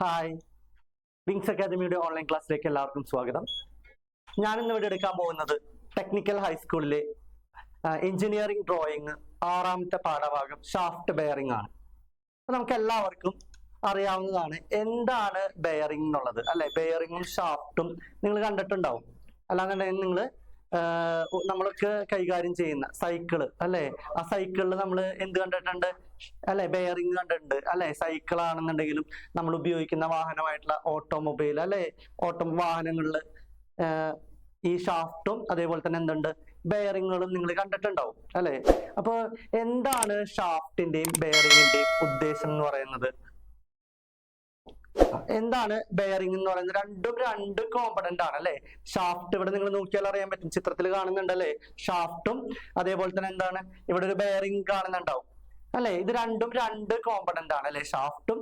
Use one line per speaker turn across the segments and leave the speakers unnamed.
Hi, wings അക്കാദമിയുടെ online ക്ലാസ്സിലേക്ക് എല്ലാവർക്കും സ്വാഗതം. ഞാനിന്ന് ഇവിടെ എടുക്കാൻ പോകുന്നത് ടെക്നിക്കൽ ഹൈസ്കൂളിലെ എഞ്ചിനീയറിംഗ് ഡ്രോയിങ് 6ാമത്തെ പാഠഭാഗം ഷാഫ്റ്റ് ബെയറിംഗ് ആണ്. അപ്പൊ നമുക്ക് എല്ലാവർക്കും അറിയാവുന്നതാണ് എന്താണ് ബെയറിംഗ് എന്നുള്ളത്, അല്ലെ? ബെയറിംഗും ഷാഫ്റ്റും നിങ്ങൾ കണ്ടിട്ടുണ്ടാവും. അല്ലാന്നുണ്ടെങ്കിൽ നിങ്ങൾ നമ്മളൊക്കെ കൈകാര്യം ചെയ്യുന്ന സൈക്കിള്, അല്ലെ? ആ സൈക്കിളിൽ നമ്മൾ എന്ത് കണ്ടിട്ടുണ്ട്, അല്ലെ? ബെയറിംഗ് കണ്ടിട്ടുണ്ട്, അല്ലെ? സൈക്കിൾ ആണെന്നുണ്ടെങ്കിലും നമ്മൾ ഉപയോഗിക്കുന്ന വാഹനമായിട്ടുള്ള ഓട്ടോമൊബൈൽ, അല്ലെ? വാഹനങ്ങളിൽ ഈ ഷാഫ്റ്റും അതേപോലെ തന്നെ എന്തുണ്ട്, ബെയറിങ്ങുകളും നിങ്ങൾ കണ്ടിട്ടുണ്ടാവും, അല്ലെ? അപ്പൊ എന്താണ് ഷാഫ്റ്റിന്റെയും ബെയറിങ്ങിന്റെയും ഉദ്ദേശം എന്ന് പറയുന്നത്? എന്താണ് ബെയറിംഗ് എന്ന് പറയുന്നത്? രണ്ടും രണ്ട് കോമ്പണന്റ് ആണ്, അല്ലെ? ഷാഫ്റ്റ് ഇവിടെ നിങ്ങൾ നോക്കിയാൽ അറിയാൻ പറ്റും, ചിത്രത്തിൽ കാണുന്നുണ്ട്, അല്ലെ? ഷാഫ്റ്റും അതേപോലെ തന്നെ എന്താണ്, ഇവിടെ ഒരു ബെയറിംഗ് കാണുന്നുണ്ടാവും, അല്ലെ? ഇത് രണ്ടും രണ്ട് കോമ്പണന്റ് ആണ്, അല്ലെ? ഷാഫ്റ്റും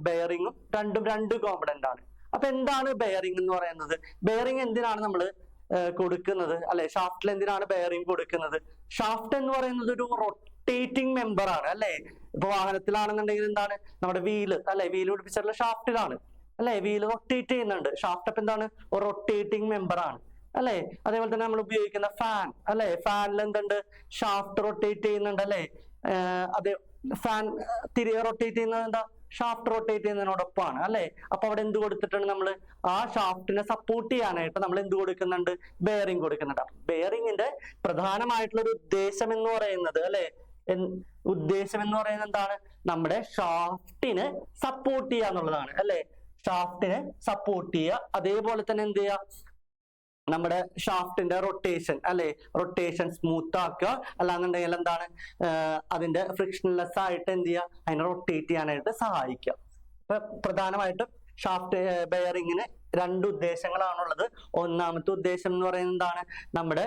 ബെയറിംഗും രണ്ടും രണ്ട് കോമ്പണന്റ് ആണ്. അപ്പൊ എന്താണ് ബെയറിംഗ് എന്ന് പറയുന്നത്? ബെയറിംഗ് എന്തിനാണ് നമ്മൾ കൊടുക്കുന്നത്, അല്ലെ? ഷാഫ്റ്റിൽ എന്തിനാണ് ബെയറിംഗ് കൊടുക്കുന്നത്? ഷാഫ്റ്റ് എന്ന് പറയുന്നത് ഒരു റൊട്ടേറ്റിംഗ് മെമ്പർ ആണ്, അല്ലെ? ഇപ്പൊ വാഹനത്തിലാണെന്നുണ്ടെങ്കിൽ എന്താണ്, നമ്മുടെ വീല്, അല്ലെ? വീല് പിടിപ്പിച്ചിട്ടുള്ള ഷാഫ്റ്റിലാണ്, അല്ലെ? വീല് റൊട്ടേറ്റ് ചെയ്യുന്നുണ്ട്. ഷാഫ്റ്റ് അപ്പൊ എന്താണ്, ഒരു റൊട്ടേറ്റിംഗ് മെമ്പർ ആണ്, അല്ലെ? അതേപോലെ തന്നെ നമ്മൾ ഉപയോഗിക്കുന്ന ഫാൻ, അല്ലെ? ഫാനിൽ എന്തുണ്ട്, ഷാഫ്റ്റ് റൊട്ടേറ്റ് ചെയ്യുന്നുണ്ട്, അല്ലെ? അതെ, ഫാൻ തിരികെ റൊട്ടേറ്റ് ചെയ്യുന്നത് എന്താ, ഷാഫ്റ്റ് റൊട്ടേറ്റ് ചെയ്യുന്നതിനോടൊപ്പമാണ്, അല്ലെ? അപ്പൊ അവിടെ എന്ത് കൊടുത്തിട്ടുണ്ട്, നമ്മൾ ആ ഷാഫ്റ്റിനെ സപ്പോർട്ട് ചെയ്യാനായിട്ട് നമ്മൾ എന്ത് കൊടുക്കുന്നുണ്ട്, ബെയറിംഗ് കൊടുക്കുന്നുണ്ട്. ബെയറിംഗിന്റെ പ്രധാനമായിട്ടുള്ള ഒരു ഉദ്ദേശം എന്ന് പറയുന്നത്, അല്ലെ? ഉദ്ദേശം എന്ന് പറയുന്നത് എന്താണ്, നമ്മുടെ ഷാഫ്റ്റിനെ സപ്പോർട്ട് ചെയ്യുക എന്നുള്ളതാണ്, അല്ലെ? ഷാഫ്റ്റിനെ സപ്പോർട്ട് ചെയ്യുക, അതേപോലെ തന്നെ എന്ത് ചെയ്യുക, നമ്മുടെ ഷാഫ്റ്റിന്റെ റൊട്ടേഷൻ, അല്ലെ? റൊട്ടേഷൻ സ്മൂത്ത് ആക്കുക, അല്ലാന്നുണ്ടെങ്കിൽ എന്താണ്, അതിന്റെ ഫ്രിക്ഷൻലെസ് ആയിട്ട് എന്ത് ചെയ്യുക, അതിനെ റൊട്ടേറ്റ് ചെയ്യാനായിട്ട് സഹായിക്കുക. അപ്പൊ പ്രധാനമായിട്ടും ഷാഫ്റ്റ് ബെയറിങ്ങിന് രണ്ട് ഉദ്ദേശങ്ങളാണുള്ളത്. ഒന്നാമത്തെ ഉദ്ദേശം എന്ന് പറയുന്നത് എന്താണ്, നമ്മുടെ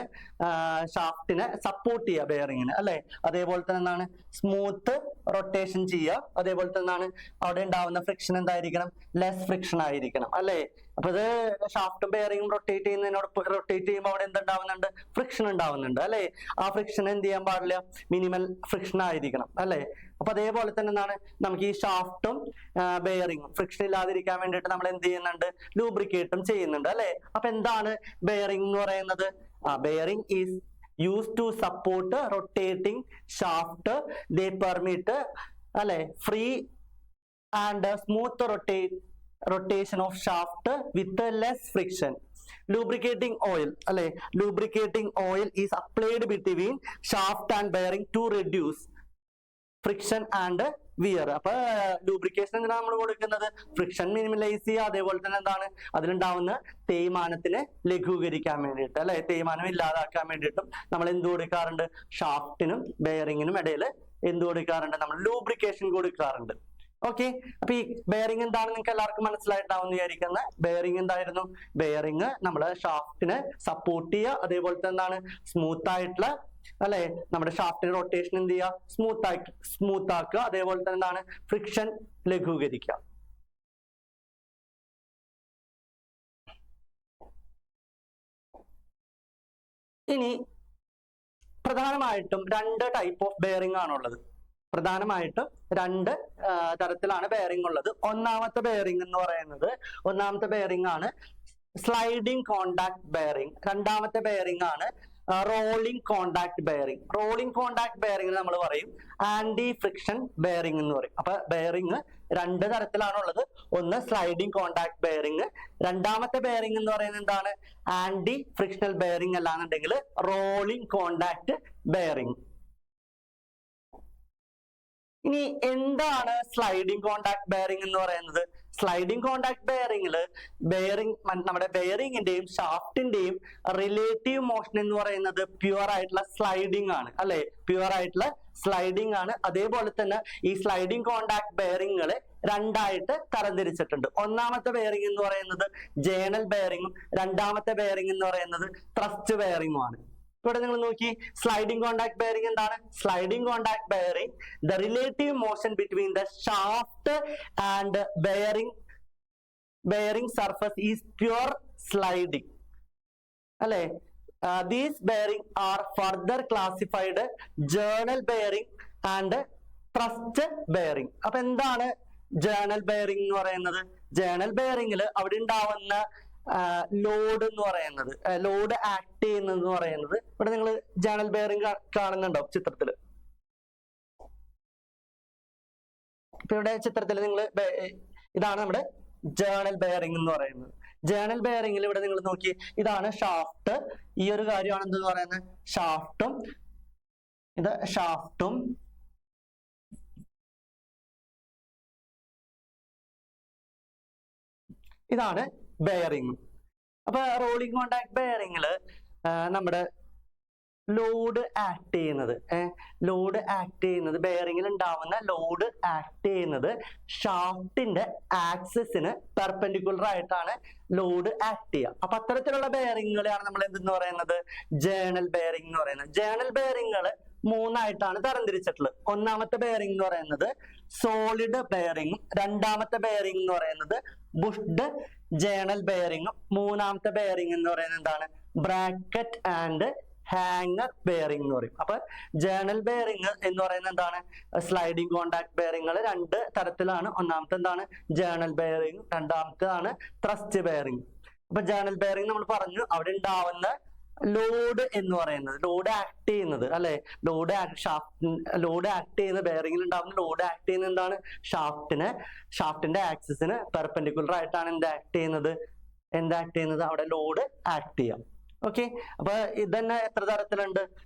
ഷാഫ്റ്റിനെ സപ്പോർട്ട് ചെയ്യുക ബെയറിങ്ങിന്, അല്ലെ? അതേപോലെ തന്നെ എന്താണ്, സ്മൂത്ത് റൊട്ടേഷൻ ചെയ്യുക, അതേപോലെ തന്നെ അവിടെ ഉണ്ടാവുന്ന ഫ്രിക്ഷൻ എന്തായിരിക്കണം, ലെസ് ഫ്രിക്ഷൻ ആയിരിക്കണം, അല്ലെ? അപ്പൊ ഇത് ഷാഫ്റ്റും ബെയറിങ്ങും റൊട്ടേറ്റ് ചെയ്യുമ്പോൾ അവിടെ എന്തുണ്ടാവുന്നുണ്ട്, ഫ്രിക്ഷൻ ഉണ്ടാവുന്നുണ്ട്, അല്ലെ? ആ ഫ്രിക്ഷൻ എന്ത് ചെയ്യാൻ പാടില്ല, മിനിമൽ ഫ്രിക്ഷൻ ആയിരിക്കണം, അല്ലെ? അപ്പൊ അതേപോലെ തന്നെ എന്താണ്, നമുക്ക് ഈ ഷാഫ്റ്റും ബെയറിങ്ങും ഫ്രിക്ഷൻ ഇല്ലാതിരിക്കാൻ വേണ്ടിയിട്ട് നമ്മൾ എന്ത് ചെയ്യുന്നുണ്ട്, ലൂബ്രിക്കേറ്റും ചെയ്യുന്നുണ്ട്, അല്ലെ? അപ്പൊ എന്താണ് ബെയറിംഗ് എന്ന് പറയുന്നത്? Bearing is used to support rotating shaft. They permit, അല്ലെ, free and smooth rotation of shaft with less friction. Lubricating oil, അല്ലെ? Lubricating oil is applied between shaft and bearing to reduce friction and wear. അപ്പൊ lubrication എന്തിനാണ് നമ്മൾ കൊടുക്കുന്നത്, friction minimalise ചെയ്യുക, അതേപോലെ തന്നെ എന്താണ്, അതിലുണ്ടാവുന്ന തേയ്മാനത്തിനെ ലഘൂകരിക്കാൻ വേണ്ടിയിട്ട്, അല്ലെ? തേയ്മാനം ഇല്ലാതാക്കാൻ വേണ്ടിയിട്ടും നമ്മൾ എന്ത് കൊടുക്കാറുണ്ട്, ഷാഫ്റ്റിനും ബെയറിങ്ങിനും ഇടയിൽ എന്ത് കൊടുക്കാറുണ്ട്, നമ്മൾ ലൂബ്രിക്കേഷൻ കൊടുക്കാറുണ്ട്. ഓക്കെ, അപ്പൊ ഈ ബെയറിംഗ് എന്താണെന്ന് നിങ്ങൾക്ക് എല്ലാവർക്കും മനസ്സിലായിട്ടാവും വിചാരിക്കുന്നത്. ബെയറിംഗ് എന്തായിരുന്നു, ബെയറിംഗ് നമ്മളെ ഷാഫ്റ്റിനെ സപ്പോർട്ട് ചെയ്യുക, അതേപോലെ തന്നെ എന്താണ്, സ്മൂത്ത് ആയിട്ടുള്ള, അല്ലെ, നമ്മുടെ ഷാഫ്റ്റിന്റെ റൊട്ടേഷൻ എന്ത് ചെയ്യുക, സ്മൂത്ത് ആക്കുക, അതേപോലെ തന്നെ എന്താണ്, ഫ്രിക്ഷൻ ലഘൂകരിക്കുക. ഇനി പ്രധാനമായിട്ടും രണ്ട് ടൈപ്പ് ഓഫ് ബെയറിംഗ് ആണുള്ളത്. പ്രധാനമായിട്ടും രണ്ട് തരത്തിലാണ് ബെയറിംഗ് ഉള്ളത്. ഒന്നാമത്തെ ബെയറിംഗ് ആണ് സ്ലൈഡിംഗ് കോണ്ടാക്ട് ബെയറിംഗ്. രണ്ടാമത്തെ ബെയറിംഗ് ആണ് rolling contact bearing. Rolling contact bearing നമ്മൾ പറയും ആന്റി ഫ്രിക്ഷൻ ബെയറിംഗ് എന്ന് പറയും. അപ്പൊ ബെയറിംഗ് രണ്ട് തരത്തിലാണുള്ളത്. ഒന്ന് സ്ലൈഡിംഗ് കോണ്ടാക്ട് ബെയറിംഗ്, രണ്ടാമത്തെ ബെയറിംഗ് എന്ന് പറയുന്നത് എന്താണ്, ആന്റി ഫ്രിക്ഷണൽ ബെയറിംഗ്, അല്ലാന്നുണ്ടെങ്കിൽ റോളിംഗ് കോണ്ടാക്ട് ബെയറിംഗ്. ഇനി എന്താണ് സ്ലൈഡിംഗ് കോണ്ടാക്ട് ബെയറിംഗ് എന്ന് പറയുന്നത്? സ്ലൈഡിംഗ് കോണ്ടാക്ട് ബെയറിംഗില് നമ്മുടെ ബെയറിംഗിന്റെയും ഷാഫ്റ്റിന്റെയും റിലേറ്റീവ് മോഷൻ എന്ന് പറയുന്നത് പ്യുവർ ആയിട്ടുള്ള സ്ലൈഡിംഗ് ആണ്, അല്ലെ? പ്യുവർ ആയിട്ടുള്ള സ്ലൈഡിംഗ് ആണ്. അതേപോലെ തന്നെ ഈ സ്ലൈഡിംഗ് കോണ്ടാക്ട് ബെയറിംഗുകളെ രണ്ടായിട്ട് തരംതിരിച്ചിട്ടുണ്ട്. ഒന്നാമത്തെ ബെയറിംഗ് എന്ന് പറയുന്നത് ജേണൽ ബെയറിംഗും രണ്ടാമത്തെ ബെയറിംഗ് എന്ന് പറയുന്നത് ത്രസ്റ്റ് ബെയറിംഗും ആണ്. ഇവിടെ നിങ്ങൾ നോക്കി, സ്ലൈഡിംഗ് കോണ്ടാക്ട് ബെയറിംഗ് എന്താണ്, sliding contact bearing the relative motion between the shaft and bearing surface is pure sliding, അല്ലെ? These bearing are further classified journal bearing and thrust bearing. അപ്പൊ എന്താണ് ജേണൽ ബെയറിംഗ് എന്ന് പറയുന്നത്? ജേണൽ ബെയറിംഗിൽ അവിടെ ഉണ്ടാവുന്ന load എന്ന് പറയുന്നത്, ലോഡ് ആക്ട് ചെയ്യുന്നത് എന്ന് പറയുന്നത്, ഇവിടെ നിങ്ങൾ ജേണൽ ബെയറിംഗ് കാണുന്നുണ്ടോ ചിത്രത്തില്? ഇപ്പൊ ഇവിടെ ചിത്രത്തിൽ നിങ്ങൾ ഇതാണ് നമ്മുടെ ജേണൽ ബെയറിംഗ് എന്ന് പറയുന്നത്. ജേണൽ ബെയറിംഗിൽ ഇവിടെ നിങ്ങൾ നോക്കി, ഇതാണ് ഷാഫ്റ്റ്. ഈ ഒരു കാര്യമാണ് എന്തെന്ന് പറയുന്നത്? ഷാഫ്റ്റും ഇത് ഷാഫ്റ്റും ഇതാണ് ബെയറിംഗ്. അപ്പൊ റോളിംഗ് കോണ്ടാക്ട് ബെയറിംഗില് നമ്മുടെ ലോഡ് ആക്ട് ചെയ്യുന്നത്, ബെയറിംഗിൽ ഉണ്ടാവുന്ന ലോഡ് ആക്ട് ചെയ്യുന്നത് ഷാഫ്റ്റിന്റെ ആക്സിസിന് പെർപെൻഡിക്കുലർ ആയിട്ടാണ് ലോഡ് ആക്ട് ചെയ്യുക. അപ്പൊ അത്തരത്തിലുള്ള ബെയറിംഗുകളെയാണ് നമ്മൾ എന്തെന്ന് പറയുന്നത്? ജേണൽ ബെയറിംഗ് എന്ന് പറയുന്നത്. ജേണൽ ബെയറിംഗുകൾ മൂന്നായിട്ടാണ് തരംതിരിച്ചിട്ടുള്ളത്. ഒന്നാമത്തെ ബെയറിംഗ് എന്ന് പറയുന്നത് സോളിഡ് ബെയറിംഗും, രണ്ടാമത്തെ ബെയറിംഗ് എന്ന് പറയുന്നത് ബുഷ്ഡ് ജേണൽ ബെയറിംഗും, മൂന്നാമത്തെ ബെയറിംഗ് എന്ന് പറയുന്നത് എന്താണ്? ബ്രാക്കറ്റ് ആൻഡ് ഹാങ്ങർ ബെയറിംഗ് എന്ന് പറയും. അപ്പൊ ജേണൽ ബെയറിംഗ് എന്ന് പറയുന്നത് എന്താണ്? സ്ലൈഡിംഗ് കോണ്ടാക്ട് ബെയറിംഗുകൾ രണ്ട് തരത്തിലാണ്. ഒന്നാമത്തെ എന്താണ്? ജേണൽ ബെയറിംഗ്, രണ്ടാമത്തേതാണ് ത്രസ്റ്റ് ബെയറിംഗ്. അപ്പൊ ജേണൽ ബെയറിംഗ് നമ്മൾ പറഞ്ഞു, അവിടെ ഉണ്ടാവുന്ന ലോഡ് എന്ന് പറയുന്നത്, ലോഡ് ആക്ട് ചെയ്യുന്നത് അല്ലെ, ലോഡ് ആക്ട് ചെയ്യുന്ന ബെയറിംഗിൽ ഉണ്ടാവുന്ന ലോഡ് ആക്ട് ചെയ്യുന്നത് എന്താണ്? ഷാഫ്റ്റിന്റെ ആക്സിസിന് പെർപെൻഡിക്കുലർ ആയിട്ടാണ് എന്ത് ആക്ട് ചെയ്യുന്നത്? അവിടെ ലോഡ് ആക്ട് ചെയ്യാം. ഓക്കെ, അപ്പൊ ഇതന്നെ എത്ര തരത്തിലുണ്ട്?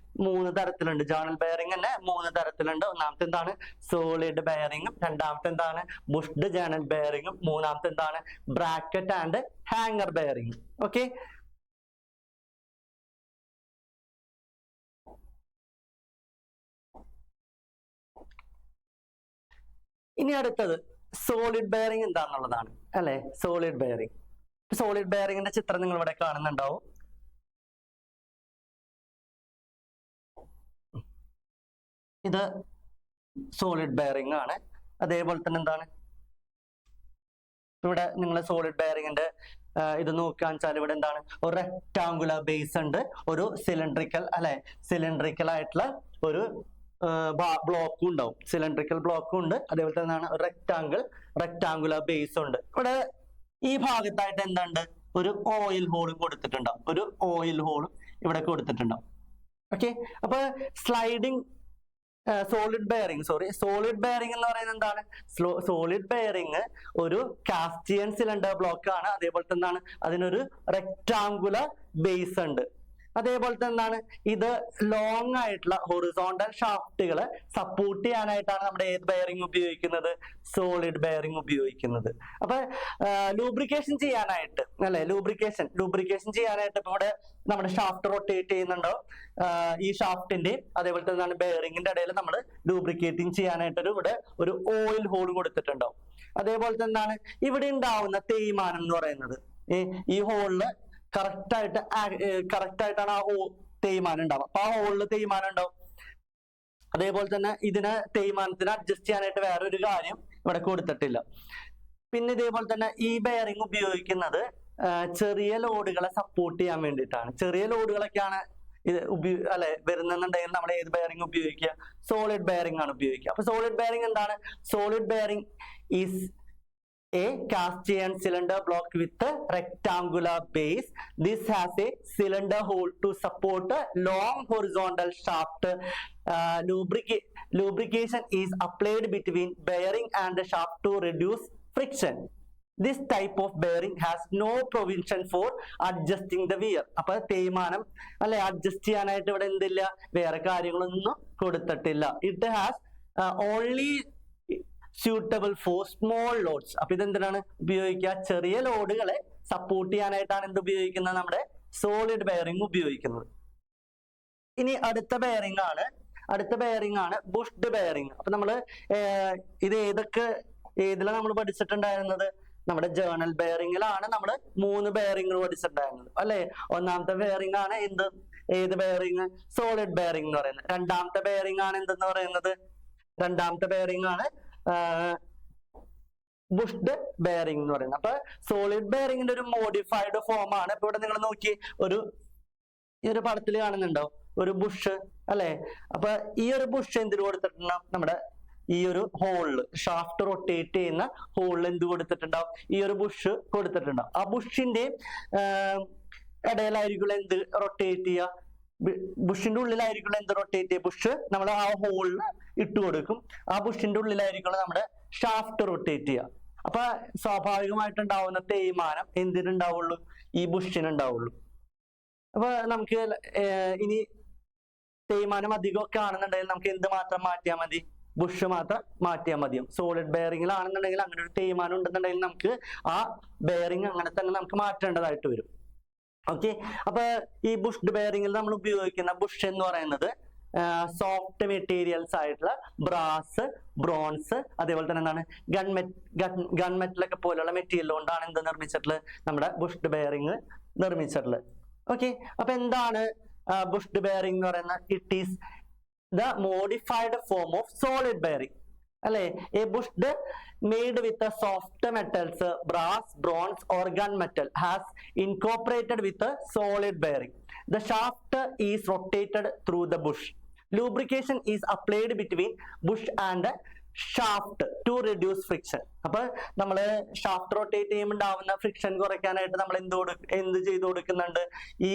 3 തരത്തിലുണ്ട്. ജേണൽ ബെയറിംഗ് തന്നെ 3 തരത്തിലുണ്ട്. ഒന്നാമത്തെ എന്താണ്? സോളിഡ് ബെയറിംഗും, രണ്ടാമത്തെ എന്താണ്? ബുഷ്ഡ് ജേണൽ ബെയറിംഗും, മൂന്നാമത്തെ എന്താണ്? Bracket and hanger bearing. Okay, ഇനി അടുത്തത് സോളിഡ് ബെയറിംഗ് എന്താണെന്നുള്ളതാണ് അല്ലെ. സോളിഡ് ബെയറിംഗിന്റെ ചിത്രം നിങ്ങൾ ഇവിടെ കാണുന്നുണ്ടാവും. ഇത് സോളിഡ് ബെയറിംഗ് ആണ്. അതേപോലെ തന്നെ എന്താണ്, ഇവിടെ നിങ്ങൾ സോളിഡ് ബെയറിംഗിന്റെ ഇത് നോക്കുകയാണെന്ന് വെച്ചാൽ ഇവിടെ എന്താണ്? ഒരു റെക്ടാങ്കുലർ ബേസ് ഉണ്ട്, ഒരു സിലിണ്ടറിക്കൽ ആയിട്ടുള്ള ഒരു ബ്ലോക്കും ഉണ്ടാവും. സിലിണ്ടറിക്കൽ ബ്ലോക്കും ഉണ്ട്, അതേപോലെ തന്നെ ഒരു റെക്ടാങ്കുലർ ബേസ് ഉണ്ട്. ഇവിടെ ഈ ഭാഗത്തായിട്ട് എന്തുണ്ട്? ഒരു ഓയിൽ ഹോളും കൊടുത്തിട്ടുണ്ടാവും. ഇവിടെ കൊടുത്തിട്ടുണ്ടാവും. ഓക്കെ, അപ്പൊ സോളിഡ് ബെയറിംഗ് എന്ന് പറയുന്നത് എന്താണ്? സോളിഡ് ബെയറിംഗ് ഒരു കാസ്റ്റിയൻ സിലിണ്ടർ ബ്ലോക്ക് ആണ്. അതേപോലെ തന്നെ അതിനൊരു റെക്ടാങ്കുലർ ബേസ് ഉണ്ട്. അതേപോലെ തന്നെ ഇത് ലോങ് ആയിട്ടുള്ള ഹൊറിസോണ്ടൽ ഷാഫ്റ്റുകളെ സപ്പോർട്ട് ചെയ്യാനായിട്ടാണ് നമ്മുടെ ഏത് ബെയറിംഗ് ഉപയോഗിക്കുന്നത്? സോളിഡ് ബെയറിംഗ് ഉപയോഗിക്കുന്നത്. അപ്പൊ ലൂബ്രിക്കേഷൻ ചെയ്യാനായിട്ട് അല്ലെ, ലൂബ്രിക്കേഷൻ ചെയ്യാനായിട്ട് ഇപ്പൊ ഇവിടെ നമ്മുടെ ഷാഫ്റ്റ് റൊട്ടേറ്റ് ചെയ്യുന്നുണ്ടോ, ഈ ഷാഫ്റ്റിന്റെയും അതേപോലെ തന്നെ ബെയറിംഗിന്റെ ഇടയിൽ നമ്മൾ ലൂബ്രിക്കേറ്റിംഗ് ചെയ്യാനായിട്ട് ഇവിടെ ഒരു ഓയിൽ ഹോൾ കൊടുത്തിട്ടുണ്ടാവും. അതേപോലെ തന്നെ ഇവിടെ ഉണ്ടാവുന്ന തേയ്മാനം എന്ന് പറയുന്നത്, ഈ ഹോളില് കറക്റ്റ് ആയിട്ടാണ് ആ തേയ്മാനം ഉണ്ടാവുക. അപ്പൊ ആ ഹോളില് തേയ്മാനം ഉണ്ടാവും. അതേപോലെ തന്നെ ഇതിന് തേയ്മാനത്തിന് അഡ്ജസ്റ്റ് ചെയ്യാനായിട്ട് വേറെ ഒരു കാര്യം ഇവിടെ കൊടുത്തിട്ടില്ല. പിന്നെ ഇതേപോലെ തന്നെ ഈ ബെയറിംഗ് ഉപയോഗിക്കുന്നത് ചെറിയ ലോഡുകളെ സപ്പോർട്ട് ചെയ്യാൻ വേണ്ടിയിട്ടാണ്. ചെറിയ ലോഡുകളൊക്കെയാണ് ഇത് വരുന്നുണ്ടെങ്കിൽ നമ്മൾ ഏത് ബെയറിംഗ് ഉപയോഗിക്കുക? സോളിഡ് ബെയറിംഗ് ആണ് ഉപയോഗിക്കുക. അപ്പൊ സോളിഡ് ബെയറിംഗ് എന്താണ്? Solid bearing is a cast iron cylinder block with a rectangular base. This has a cylinder hole to support a long horizontal shaft. Lubrication is applied between bearing and the shaft to reduce friction. This type of bearing has no provision for adjusting the wear. അപ്പൊ തേയ്മാനം അല്ലെ adjust ചെയ്യാനായിട്ട് ഇവിടെ എന്തില്ല, വേറെ കാര്യങ്ങളൊന്നും കൊടുത്തിട്ടില്ല. It has only suitable for small loads. അപ്പൊ ഇതെന്തിനാണ് ഉപയോഗിക്കുക? ചെറിയ ലോഡുകളെ സപ്പോർട്ട് ചെയ്യാനായിട്ടാണ് എന്ത് ഉപയോഗിക്കുന്നത്? നമ്മുടെ സോളിഡ് ബെയറിംഗ് ഉപയോഗിക്കുന്നത്. ഇനി അടുത്ത ബെയറിംഗ് ആണ് ബുഷ്ഡ് ബെയറിംഗ്. അപ്പൊ നമ്മള് ഇത് ഏതിലാണ് നമ്മൾ പഠിച്ചിട്ടുണ്ടായിരുന്നത്? നമ്മുടെ ജേണൽ ബെയറിംഗിലാണ് നമ്മൾ 3 ബെയറിംഗ് പഠിച്ചിട്ടുണ്ടായിരുന്നത് അല്ലെ. ഒന്നാമത്തെ ബെയറിംഗ് ആണ് ഏത് ബെയറിംഗ്? സോളിഡ് ബെയറിംഗ് എന്ന് പറയുന്നത്. രണ്ടാമത്തെ ബെയറിംഗ് ആണ് എന്തെന്ന് പറയുന്നത്? രണ്ടാമത്തെ ബെയറിംഗ് ആണ് ബുഷ്ഡ് ബെയറിംഗ് എന്ന് പറയുന്നത്. അപ്പൊ സോളിഡ് ബെയറിംഗിന്റെ ഒരു മോഡിഫൈഡ് ഫോം ആണ്. ഇപ്പൊ ഇവിടെ നിങ്ങൾ നോക്കി, ഈ ഒരു പടത്തിൽ കാണുന്നുണ്ടോ ഒരു ബുഷ് അല്ലെ. അപ്പൊ ഈ ഒരു ബുഷ് എന്തിനു കൊടുത്തിട്ടുണ്ടാവും? നമ്മുടെ ഈ ഒരു ഹോളില് ഷാഫ്റ്റ് റൊട്ടേറ്റ് ചെയ്യുന്ന ഹോളിൽ എന്ത് കൊടുത്തിട്ടുണ്ടാവും? ഈ ഒരു ബുഷ് കൊടുത്തിട്ടുണ്ടാവും. ആ ബുഷിന്റെ ഇടയിലായിരിക്കും എന്ത് റൊട്ടേറ്റ് ചെയ്യുക? ബുഷിന്റെ ഉള്ളിലായിരിക്കും എന്ത് റൊട്ടേറ്റ് ചെയ്യുക? ബുഷ് നമ്മൾ ആ ഹോളിൽ ഇട്ട് കൊടുക്കും. ആ ബുഷിന്റെ ഉള്ളിലായിരിക്കും നമ്മുടെ ഷാഫ്റ്റ് റൊട്ടേറ്റ് ചെയ്യുക. അപ്പൊ സ്വാഭാവികമായിട്ടുണ്ടാവുന്ന തേയ്മാനം എന്തിനുണ്ടാവുള്ളൂ? ഈ ബുഷിനുണ്ടാവുള്ളൂ. അപ്പൊ നമുക്ക് ഇനി തേയ്മാനം അധികമൊക്കെ ആണെന്നുണ്ടെങ്കിൽ നമുക്ക് എന്ത് മാത്രം മാറ്റിയാൽ മതി? ബുഷ് മാത്രം മാറ്റിയാൽ മതിയും. സോളിഡ് ബെയറിംഗിലാണെന്നുണ്ടെങ്കിൽ അങ്ങനെ ഒരു തേയ്മാനം ഉണ്ടെന്നുണ്ടെങ്കിൽ നമുക്ക് ആ ബെയറിംഗ് അങ്ങനെ തന്നെ നമുക്ക് മാറ്റേണ്ടതായിട്ട് വരും. ഓക്കെ, അപ്പൊ ഈ ബുഷ്ഡ് ബെയറിംഗിൽ നമ്മൾ ഉപയോഗിക്കുന്ന ബുഷ് എന്ന് പറയുന്നത് സോഫ്റ്റ് മെറ്റീരിയൽസ് ആയിട്ടുള്ള ബ്രാസ്, ബ്രോൺസ്, അതേപോലെ തന്നെ എന്താണ് ഗൺമെറ്റലൊക്കെ പോലുള്ള മെറ്റീരിയൽ കൊണ്ടാണ് എന്ത് നിർമ്മിച്ചിട്ടുള്ളത്? നമ്മുടെ ബുഷ്ഡ് ബെയറിംഗ് നിർമ്മിച്ചിട്ടുള്ളത്. ഓക്കെ, അപ്പൊ എന്താണ് ബുഷ്ഡ് ബെയറിംഗ് എന്ന് പറയുന്നത്? It is the modified form of solid bearing അല്ലെ? A bushed made with the soft metals, brass, bronze or gunmetal has incorporated with a solid bearing. The shaft is rotated through the bush. Lubrication is applied between bush and shaft to reduce friction. അപ്പൊ നമ്മള് shaft rotate ചെയ്യുമ്പോൾ ഉണ്ടാവുന്ന friction കുറയ്ക്കാനായിട്ട് നമ്മൾ എന്ത് ചെയ്തു കൊടുക്കുന്നുണ്ട്? ഈ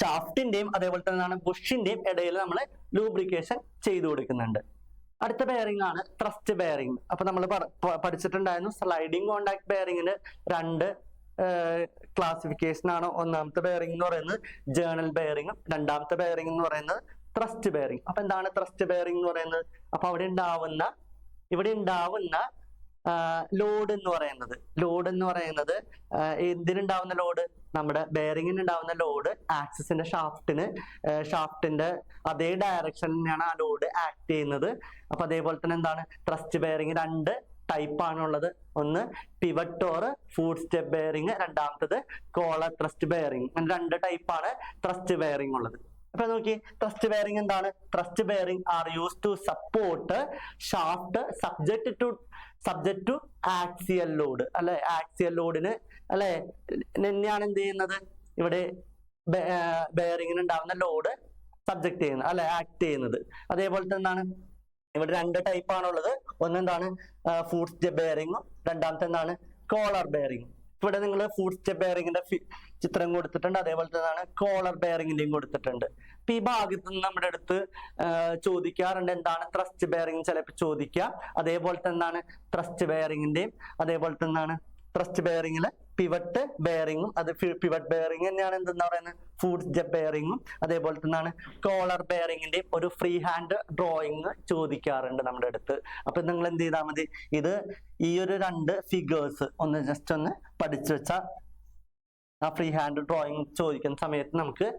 ഷാഫ്റ്റിന്റെയും അതേപോലെ തന്നെ ബുഷിന്റെയും ഇടയിൽ നമ്മൾ ലൂബ്രിക്കേഷൻ ചെയ്തു കൊടുക്കുന്നുണ്ട്. അടുത്ത ബെയറിംഗ് ആണ് ത്രസ്റ്റ് ബെയറിംഗ്. അപ്പൊ നമ്മൾ പഠിച്ചിട്ടുണ്ടായിരുന്നു സ്ലൈഡിംഗ് കോണ്ടാക്ട് ബെയറിംഗിന് രണ്ട് ക്ലാസിഫിക്കേഷൻ ആണ്. ഒന്നാമത്തെ ബെയറിംഗ് എന്ന് പറയുന്നത് ജേർണൽ ബെയറിംഗും രണ്ടാമത്തെ ബെയറിംഗ് എന്ന് പറയുന്നത് ത്രസ്റ്റ് ബെയറിംഗ്. അപ്പൊ എന്താണ് ത്രസ്റ്റ് ബെയറിംഗ് എന്ന് പറയുന്നത്? അപ്പൊ ഇവിടെ ഉണ്ടാവുന്ന ലോഡ് എന്ന് പറയുന്നത് എന്തിനുണ്ടാവുന്ന ലോഡ്? നമ്മുടെ ബെയറിംഗിന് ഉണ്ടാവുന്ന ലോഡ് ആക്സിസിന്റെ ഷാഫ്റ്റിന്റെ അതേ ഡയറക്ഷനിലാണ് ആ ലോഡ് ആക്ട് ചെയ്യുന്നത്. അപ്പൊ അതേപോലെ തന്നെ എന്താണ് ത്രസ്റ്റ് ബെയറിംഗ് രണ്ട് ടൈപ്പ് ആണുള്ളത്. ഒന്ന് pivot or foot step bearing, രണ്ടാമത്തത് കോളർ ത്രസ്റ്റ് ബെയറിംഗ്. അങ്ങനെ രണ്ട് ടൈപ്പാണ് ത്രസ്റ്റ് ബെയറിംഗ് ഉള്ളത്. അപ്പൊ നോക്കി, ത്രസ്റ്റ് ബെയറിംഗ് എന്താണ്? Thrust bearing are use to support shaft subject to axial load അല്ലെ? ആക്സിയൽ ലോഡിന് അല്ലെ തന്നെയാണ് എന്ത് ചെയ്യുന്നത്? ഇവിടെ ബെയറിംഗിന് ഉണ്ടാവുന്ന ലോഡ് സബ്ജക്ട് ചെയ്യുന്നത് അല്ലെ, ആക്ട് ചെയ്യുന്നത്. അതേപോലെ തന്നെയാണ് ഇവിടെ രണ്ട് ടൈപ്പ് ആണുള്ളത്. ഒന്നെന്താണ് ഫുഡ് സ്റ്റെപ്പ് ബെയറിംഗും രണ്ടാമത്തെ എന്താണ് കോളർ ബെയറിംഗ്. ഇവിടെ നിങ്ങൾ ഫുഡ് സ്റ്റെപ്പ് ബെയറിംഗിന്റെ ചിത്രം കൊടുത്തിട്ടുണ്ട്, അതേപോലെ തന്നെയാണ് കോളർ ബെയറിംഗിന്റെയും കൊടുത്തിട്ടുണ്ട്. അപ്പൊ ഈ ഭാഗത്ത് നിന്ന് നമ്മുടെ അടുത്ത് ചോദിക്കാറുണ്ട് എന്താണ് ത്രസ്റ്റ് ബെയറിംഗ് ചിലപ്പോൾ ചോദിക്കുക. അതേപോലെ തന്നെയാണ് ത്രസ്റ്റ് ബെയറിംഗിന്റെയും അതേപോലെ തന്നെയാണ് ത്രസ്റ്റ് ബെയറിംഗില് പിവറ്റ് ബെയറിംഗും, അത് പിവറ്റ് ബെയറിംഗ് തന്നെയാണ് എന്തെന്ന് പറയുന്നത് ഫുഡ് സ്റ്റെപ്പ് ബെയറിംഗും. അതേപോലെ തന്നെയാണ് കോളർ ബെയറിംഗിന്റെയും ഒരു ഫ്രീ ഹാൻഡ് ഡ്രോയിങ് ചോദിക്കാറുണ്ട് നമ്മുടെ അടുത്ത്. അപ്പൊ നിങ്ങൾ എന്ത് ചെയ്താൽ മതി? ഈ ഒരു രണ്ട് ഫിഗേഴ്സ് ജസ്റ്റ് ഒന്ന് പഠിച്ചു വെച്ചാൽ ആ ഫ്രീ ഹാൻഡ് ഡ്രോയിങ് ചോദിക്കുന്ന സമയത്ത് നമുക്ക്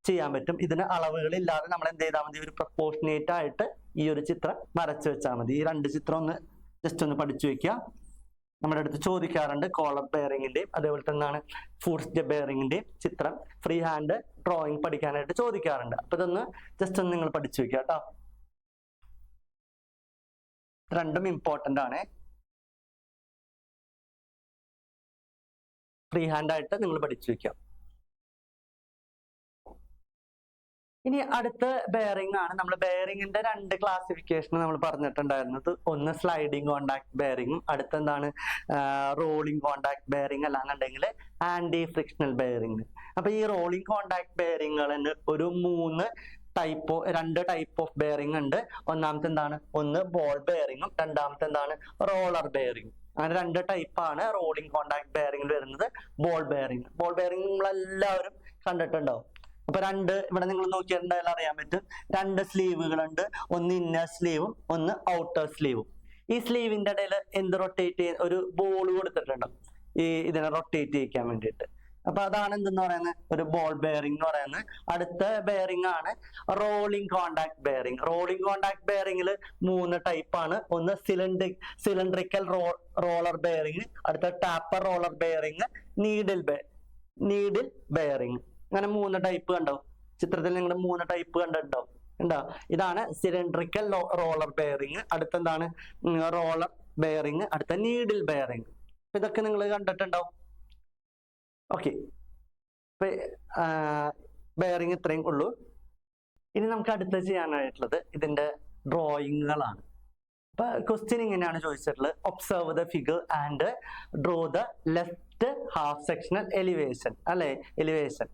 ചെയ്യാൻ പറ്റും. ഇതിന് അളവുകളില്ലാതെ നമ്മൾ എന്ത് ചെയ്താൽ മതി? ഒരു പ്രൊപ്പോർഷനേറ്റ് ആയിട്ട് ഈ ഒരു ചിത്രം വരച്ചു വെച്ചാൽ മതി. ഈ രണ്ട് ചിത്രം ജസ്റ്റ് ഒന്ന് പഠിച്ചു വെക്കുക. നമ്മുടെ അടുത്ത് ചോദിക്കാറുണ്ട് കോളർ ബെയറിംഗിന്റെയും അതേപോലെ തന്നെയാണ് ഫുഡ് സ്റ്റെപ്പ് ബെയറിംഗിന്റെയും ചിത്രം ഫ്രീ ഹാൻഡ് ഡ്രോയിങ് പഠിക്കാനായിട്ട് ചോദിക്കാറുണ്ട്. അപ്പൊ ഇതൊന്ന് ജസ്റ്റ് ഒന്ന് നിങ്ങൾ പഠിച്ചു വെക്കുക കേട്ടോ. രണ്ടും ഇമ്പോർട്ടന്റ് ആണ്. ഫ്രീ ഹാൻഡ് ആയിട്ട് നിങ്ങൾ പഠിച്ചു വെക്കാം. ഇനി അടുത്ത ബെയറിംഗ് ആണ്. നമ്മൾ ബെയറിംഗിന്റെ രണ്ട് ക്ലാസിഫിക്കേഷൻ നമ്മൾ പറഞ്ഞിട്ടുണ്ടായിരുന്നത്. ഒന്ന് സ്ലൈഡിംഗ് കോണ്ടാക്ട് ബെയറിംഗും അടുത്ത എന്താണ് റോളിംഗ് കോണ്ടാക്ട് ബെയറിംഗ്, അല്ലാന്നുണ്ടെങ്കിൽ ആന്റി ഫ്രിക്ഷണൽ ബെയറിംഗ്. അപ്പൊ ഈ റോളിംഗ് കോണ്ടാക്ട് ബെയറിംഗുകളിന് ഒരു രണ്ട് ടൈപ്പ് ഓഫ് ബെയറിംഗ് ഉണ്ട്. ഒന്നാമത്തെ എന്താണ്? ഒന്ന് ബോൾ ബെയറിംഗും രണ്ടാമത്തെ എന്താണ് റോളർ ബെയറിംഗും. അങ്ങനെ രണ്ട് ടൈപ്പാണ് റോളിംഗ് കോണ്ടാക്ട് ബെയറിംഗിൽ വരുന്നത്. ബോൾ ബെയറിംഗ് നമ്മളെല്ലാവരും കണ്ടിട്ടുണ്ടാവും. അപ്പൊ ഇവിടെ നിങ്ങൾ നോക്കിയിട്ടുണ്ടെങ്കിൽ അറിയാൻ പറ്റും രണ്ട് സ്ലീവുകളുണ്ട്. ഒന്ന് ഇന്നർ സ്ലീവും ഒന്ന് ഔട്ടർ സ്ലീവും. ഈ സ്ലീവിന്റെ ഇടയിൽ എന്ത് റൊട്ടേറ്റ് ചെയ്യുന്ന ഒരു ബോൾ കൊടുത്തിട്ടുണ്ടാവും ഇതിനെ റൊട്ടേറ്റ് ചെയ്യിക്കാൻ വേണ്ടിയിട്ട്. അപ്പൊ അതാണ് എന്തെന്ന് പറയുന്നത് ഒരു ബോൾ ബെയറിംഗ് എന്ന് പറയുന്നത്. അടുത്ത ബെയറിംഗ് ആണ് rolling contact bearing. Rolling contact ബെയറിംഗിൽ മൂന്ന് ടൈപ്പാണ്. ഒന്ന് സിലിണ്ടറിക്കൽ റോളർ ബെയറിംഗ്, അടുത്ത taper roller bearing, needle bearing. അങ്ങനെ മൂന്ന് ടൈപ്പ് കണ്ടോ ചിത്രത്തിൽ? നിങ്ങൾ മൂന്ന് ടൈപ്പ് കണ്ടിട്ടുണ്ടാവും. ഇതാണ് സിലിണ്ടറിക്കൽ റോളർ ബെയറിംഗ്, അടുത്തെന്താണ് റോളർ ബെയറിംഗ്, അടുത്ത നീഡിൽ ബെയറിംഗ്. ഇതൊക്കെ നിങ്ങൾ കണ്ടിട്ടുണ്ടാവും. ഓക്കെ, ബെയറിംഗ് ഇത്രയും ഉള്ളൂ. ഇനി നമുക്ക് അടുത്ത് ചെയ്യാനായിട്ടുള്ളത് ഇതിന്റെ ഡ്രോയിങ്ങുകളാണ്. അപ്പൊ ക്വസ്റ്റ്യൻ ഇങ്ങനെയാണ് ചോദിച്ചിട്ടുള്ളത്, observe the figure and draw the left half sectional elevation, അല്ലെ, എലിവേഷൻ.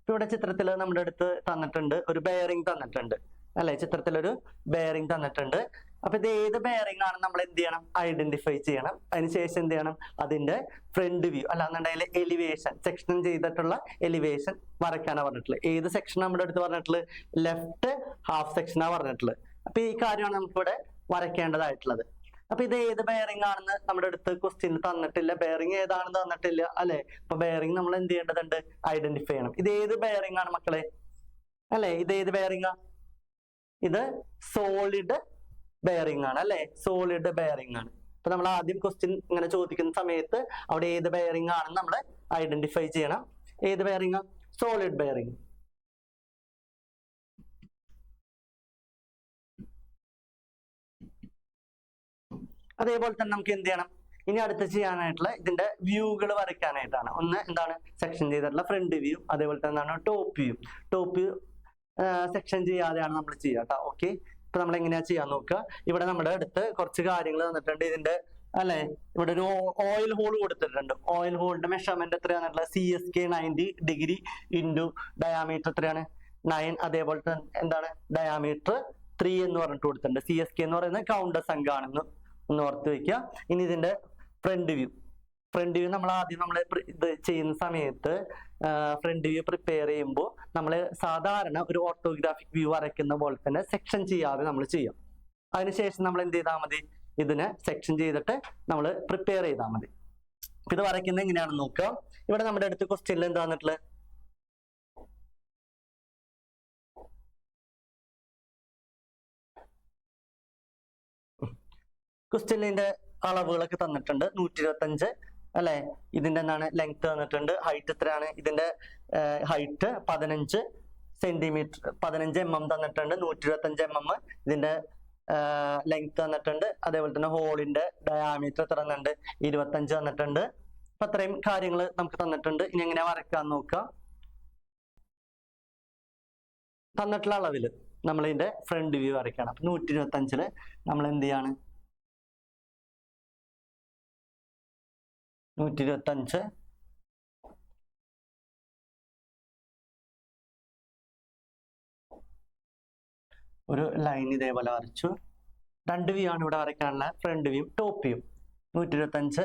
ഇവിടെ ചിത്രത്തിൽ നമ്മുടെ അടുത്ത് തന്നിട്ടുണ്ട് ഒരു ബെയറിംഗ് തന്നിട്ടുണ്ട്, അല്ലെ, ചിത്രത്തിലൊരു ബെയറിംഗ് തന്നിട്ടുണ്ട്. അപ്പൊ ഇത് ഏത് ബെയറിംഗ് ആണ് നമ്മൾ എന്ത് ചെയ്യണം, ഐഡന്റിഫൈ ചെയ്യണം. അതിനുശേഷം എന്ത് ചെയ്യണം, അതിന്റെ ഫ്രണ്ട് വ്യൂ അല്ലാന്നുണ്ടെങ്കിൽ എലിവേഷൻ, സെക്ഷൻ ചെയ്തിട്ടുള്ള എലിവേഷൻ വരയ്ക്കാനാണ് പറഞ്ഞിട്ടുള്ളത്. ഏത് സെക്ഷൻ നമ്മുടെ അടുത്ത് പറഞ്ഞിട്ടുള്ളത്, ലെഫ്റ്റ് ഹാഫ് സെക്ഷനാണ് പറഞ്ഞിട്ടുള്ളത്. അപ്പൊ ഈ കാര്യമാണ് നമുക്കിവിടെ വരയ്ക്കേണ്ടതായിട്ടുള്ളത്. അപ്പൊ ഇത് ഏത് ബെയറിംഗ് ആണെന്ന് നമ്മുടെ അടുത്ത് ക്വസ്റ്റ്യൻ തന്നിട്ടില്ല, ബെയറിംഗ് ഏതാണെന്ന് തന്നിട്ടില്ല, അല്ലെ. അപ്പൊ ബെയറിംഗ് നമ്മൾ എന്ത് ചെയ്യേണ്ടതുണ്ട്, ഐഡന്റിഫൈ ചെയ്യണം. ഇത് ഏത് ബെയറിംഗ് ആണ് മക്കളെ, അല്ലെ, ഇത് ഏത് ബെയറിംഗ്? ഇത് സോളിഡ് ബെയറിംഗ് ആണ്, അല്ലെ, സോളിഡ് ബെയറിംഗ് ആണ്. അപ്പൊ നമ്മൾ ആദ്യം ക്വസ്റ്റ്യൻ ഇങ്ങനെ ചോദിക്കുന്ന സമയത്ത് അവിടെ ഏത് ബെയറിംഗ് ആണെന്ന് നമ്മൾ ഐഡന്റിഫൈ ചെയ്യണം. ഏത് ബെയറിംഗ്? Solid bearing. അതേപോലെ തന്നെ നമുക്ക് എന്ത് ചെയ്യണം, ഇനി അടുത്ത് ചെയ്യാനായിട്ടുള്ള ഇതിന്റെ വ്യൂകൾ വരയ്ക്കാനായിട്ടാണ്. ഒന്ന് എന്താണ്, സെക്ഷൻ ചെയ്തിട്ടുള്ള ഫ്രണ്ട് വ്യൂ, അതേപോലെ തന്നെ എന്താണ് top view. Top view section ചെയ്യാതെയാണ് നമ്മൾ ചെയ്യുക കേട്ടോ. ഓക്കെ, ഇപ്പൊ നമ്മൾ എങ്ങനെയാ ചെയ്യാൻ നോക്കുക. ഇവിടെ നമ്മുടെ അടുത്ത് കുറച്ച് കാര്യങ്ങൾ തന്നിട്ടുണ്ട്. ഇതിന്റെ, അല്ലെ, ഇവിടെ ഒരു ഓയിൽ ഹോൾ കൊടുത്തിട്ടുണ്ട്. ഓയിൽ ഹോളിന്റെ മെഷർമെന്റ് എത്രയാണെന്നുള്ളത് CSK 90 ഡിഗ്രി ഇൻറ്റു ഡയാമീറ്റർ എത്രയാണ്, 9. അതേപോലെ തന്നെ എന്താണ് ഡയാമീറ്റർ 3 എന്ന് പറഞ്ഞിട്ട് കൊടുത്തിട്ടുണ്ട്. CSK എന്ന് പറയുന്നത് കൗണ്ടർ സംഘാണെന്ന് ഒന്ന് ഓർത്ത് വെക്കുക. ഇനി ഇതിന്റെ ഫ്രണ്ട് വ്യൂ. ഫ്രണ്ട് വ്യൂ നമ്മൾ ആദ്യം ഇത് ചെയ്യുന്ന സമയത്ത് ഫ്രണ്ട് വ്യൂ പ്രിപ്പയർ ചെയ്യുമ്പോൾ നമ്മൾ സാധാരണ ഒരു ഓർത്തോഗ്രാഫിക് വ്യൂ വരയ്ക്കുന്ന പോലെ തന്നെ സെക്ഷൻ ചെയ്യാതെ നമ്മൾ ചെയ്യാം. അതിനുശേഷം നമ്മൾ എന്ത് ചെയ്താൽ മതി, ഇതിനെ സെക്ഷൻ ചെയ്തിട്ട് നമ്മൾ പ്രിപ്പയർ ചെയ്താൽ മതി. ഇത് വരയ്ക്കുന്നത് എങ്ങനെയാണെന്ന് നോക്കുക. ഇവിടെ നമ്മുടെ അടുത്ത് ക്വസ്റ്റ്യനിൽ എന്താ വന്നിട്ടുള്ളത്, ക്വസ്റ്റ്യനിന്റെ അളവുകളൊക്കെ തന്നിട്ടുണ്ട്. 125, അല്ലെ, ഇതിന്റെ എന്താണ് ലെങ്ത് തന്നിട്ടുണ്ട്. ഹൈറ്റ് എത്രയാണ്, ഇതിന്റെ ഹൈറ്റ് 15 സെന്റിമീറ്റർ, 15 mm തന്നിട്ടുണ്ട്. 125 mm ഇതിന്റെ ലെങ്ത് തന്നിട്ടുണ്ട്. അതേപോലെ തന്നെ ഹോളിന്റെ ഡയാമീറ്റർ എത്ര തന്നിട്ടുണ്ട്, 25 തന്നിട്ടുണ്ട്. അപ്പൊ അത്രയും കാര്യങ്ങൾ നമുക്ക് തന്നിട്ടുണ്ട്. ഇനി എങ്ങനെ വരയ്ക്കാൻ നോക്കാം. തന്നിട്ടുള്ള അളവിൽ നമ്മൾ ഇതിന്റെ ഫ്രണ്ട് വ്യൂ വരയ്ക്കണം. 125 നമ്മൾ എന്ത് ചെയ്യാണ്, 125 ഒരു ലൈൻ ഇതേപോലെ വരച്ചു. 2 വ്യൂ ആണ് ഇവിടെ വരയ്ക്കാനുള്ള, ഫ്രണ്ട് വ്യൂ ടോപ്പ് വ്യൂ. 125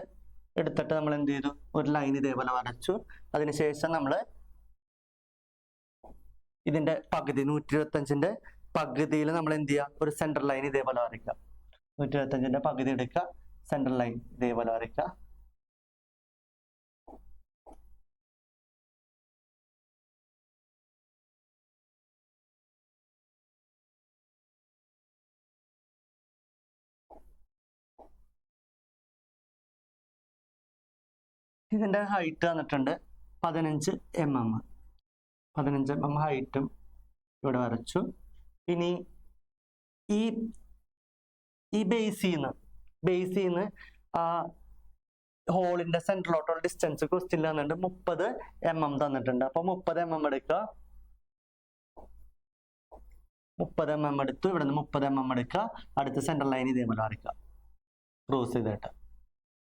എടുത്തിട്ട് നമ്മൾ എന്ത് ചെയ്തു, ഒരു ലൈൻ ഇതേപോലെ വരച്ചു. അതിനുശേഷം നമ്മൾ ഇതിന്റെ പകുതി, 125ന്റെ പകുതിയിൽ നമ്മൾ എന്ത് ചെയ്യുക, ഒരു സെന്റർ ലൈൻ ഇതേപോലെ വരയ്ക്കുക. 125ന്റെ പകുതി എടുക്കുക, സെന്റർ ലൈൻ ഇതേപോലെ വരയ്ക്കുക. ഇതിന്റെ ഹൈറ്റ് തന്നിട്ടുണ്ട് 15 mm. 15 mm ഹൈറ്റും ഇവിടെ വരച്ചു. ഇനി ഈ ബേസിന്ന് ആ ഹോളിന്റെ സെന്ററിലോട്ടുള്ള ഡിസ്റ്റൻസ് ക്വസ്റ്റ്യനിൽ തന്നിട്ടുണ്ട് 30 mm തന്നിട്ടുണ്ട്. അപ്പൊ 30 mm എടുക്കുക, 30 mm എടുത്തു. ഇവിടെ നിന്ന് 30 mm എടുക്കുക. അടുത്ത സെന്റർ ലൈൻ ഇതേപോലെ വരയ്ക്കുക, ക്രോസ് ചെയ്തിട്ട്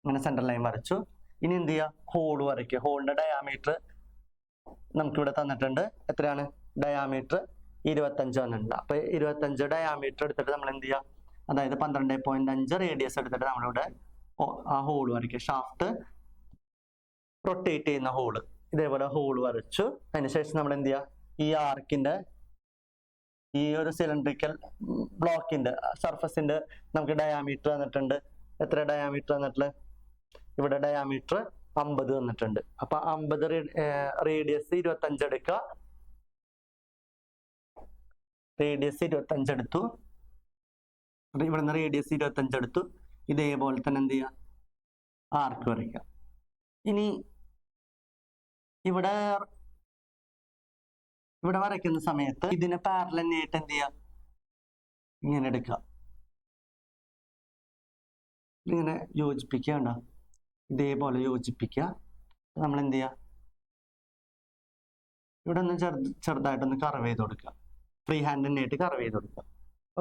അങ്ങനെ സെന്റർ ലൈൻ വരച്ചു. ഇനി എന്ത് ചെയ്യുക, ഹോൾ വരയ്ക്കുക. ഹോളിന്റെ ഡയാമീറ്റർ നമുക്കിവിടെ തന്നിട്ടുണ്ട്. എത്രയാണ് ഡയാമീറ്റർ? 25 തന്നിട്ടുണ്ട്. അപ്പൊ 25 ഡയാമീറ്റർ എടുത്തിട്ട് നമ്മൾ എന്ത് ചെയ്യുക, അതായത് 12.5 റേഡിയസ് എടുത്തിട്ട് നമ്മളിവിടെ ആ ഹോൾ വരയ്ക്കുക. ഷാഫ്റ്റ് റൊട്ടേറ്റ് ചെയ്യുന്ന ഹോള്, ഇതേപോലെ ഹോൾ വരച്ചു. അതിനുശേഷം നമ്മൾ എന്ത് ചെയ്യുക, ഈ ആർക്കിന്റെ ഈ ഒരു സിലിണ്ടറിക്കൽ ബ്ലോക്കിന്റെ സർഫസിന്റെ നമുക്ക് ഡയാമീറ്റർ തന്നിട്ടുണ്ട്. എത്ര ഡയാമീറ്റർ തന്നിട്ടുള്ളത്, ഇവിടെ ഡയാമീറ്റർ 50 തന്നിട്ടുണ്ട്. അപ്പൊ 50 റേഡിയസ് 25 എടുക്കുക. റേഡിയസ് 25 എടുത്തു. ഇവിടുന്ന് റേഡിയസ് 25 എടുത്തു. ഇതേപോലെ തന്നെ എന്ത് ചെയ്യുക, ആർക്ക് വരയ്ക്കുക. ഇനി ഇവിടെ വരയ്ക്കുന്ന സമയത്ത് ഇതിന് പാരലൽ ആയിട്ട് എന്ത് ചെയ്യുക, ഇങ്ങനെ എടുക്കുക, ഇങ്ങനെ യോജിപ്പിക്കുക. ഉണ്ടോ, ഇതേപോലെ യോജിപ്പിക്കുക. നമ്മൾ എന്ത് ചെയ്യുക, ഇവിടെ ഒന്ന് ചെറുതായിട്ടൊന്ന് കർവ് ചെയ്ത് കൊടുക്കുക. ഫ്രീ ഹാൻഡിനായിട്ട് കർവ് ചെയ്ത് കൊടുക്കുക.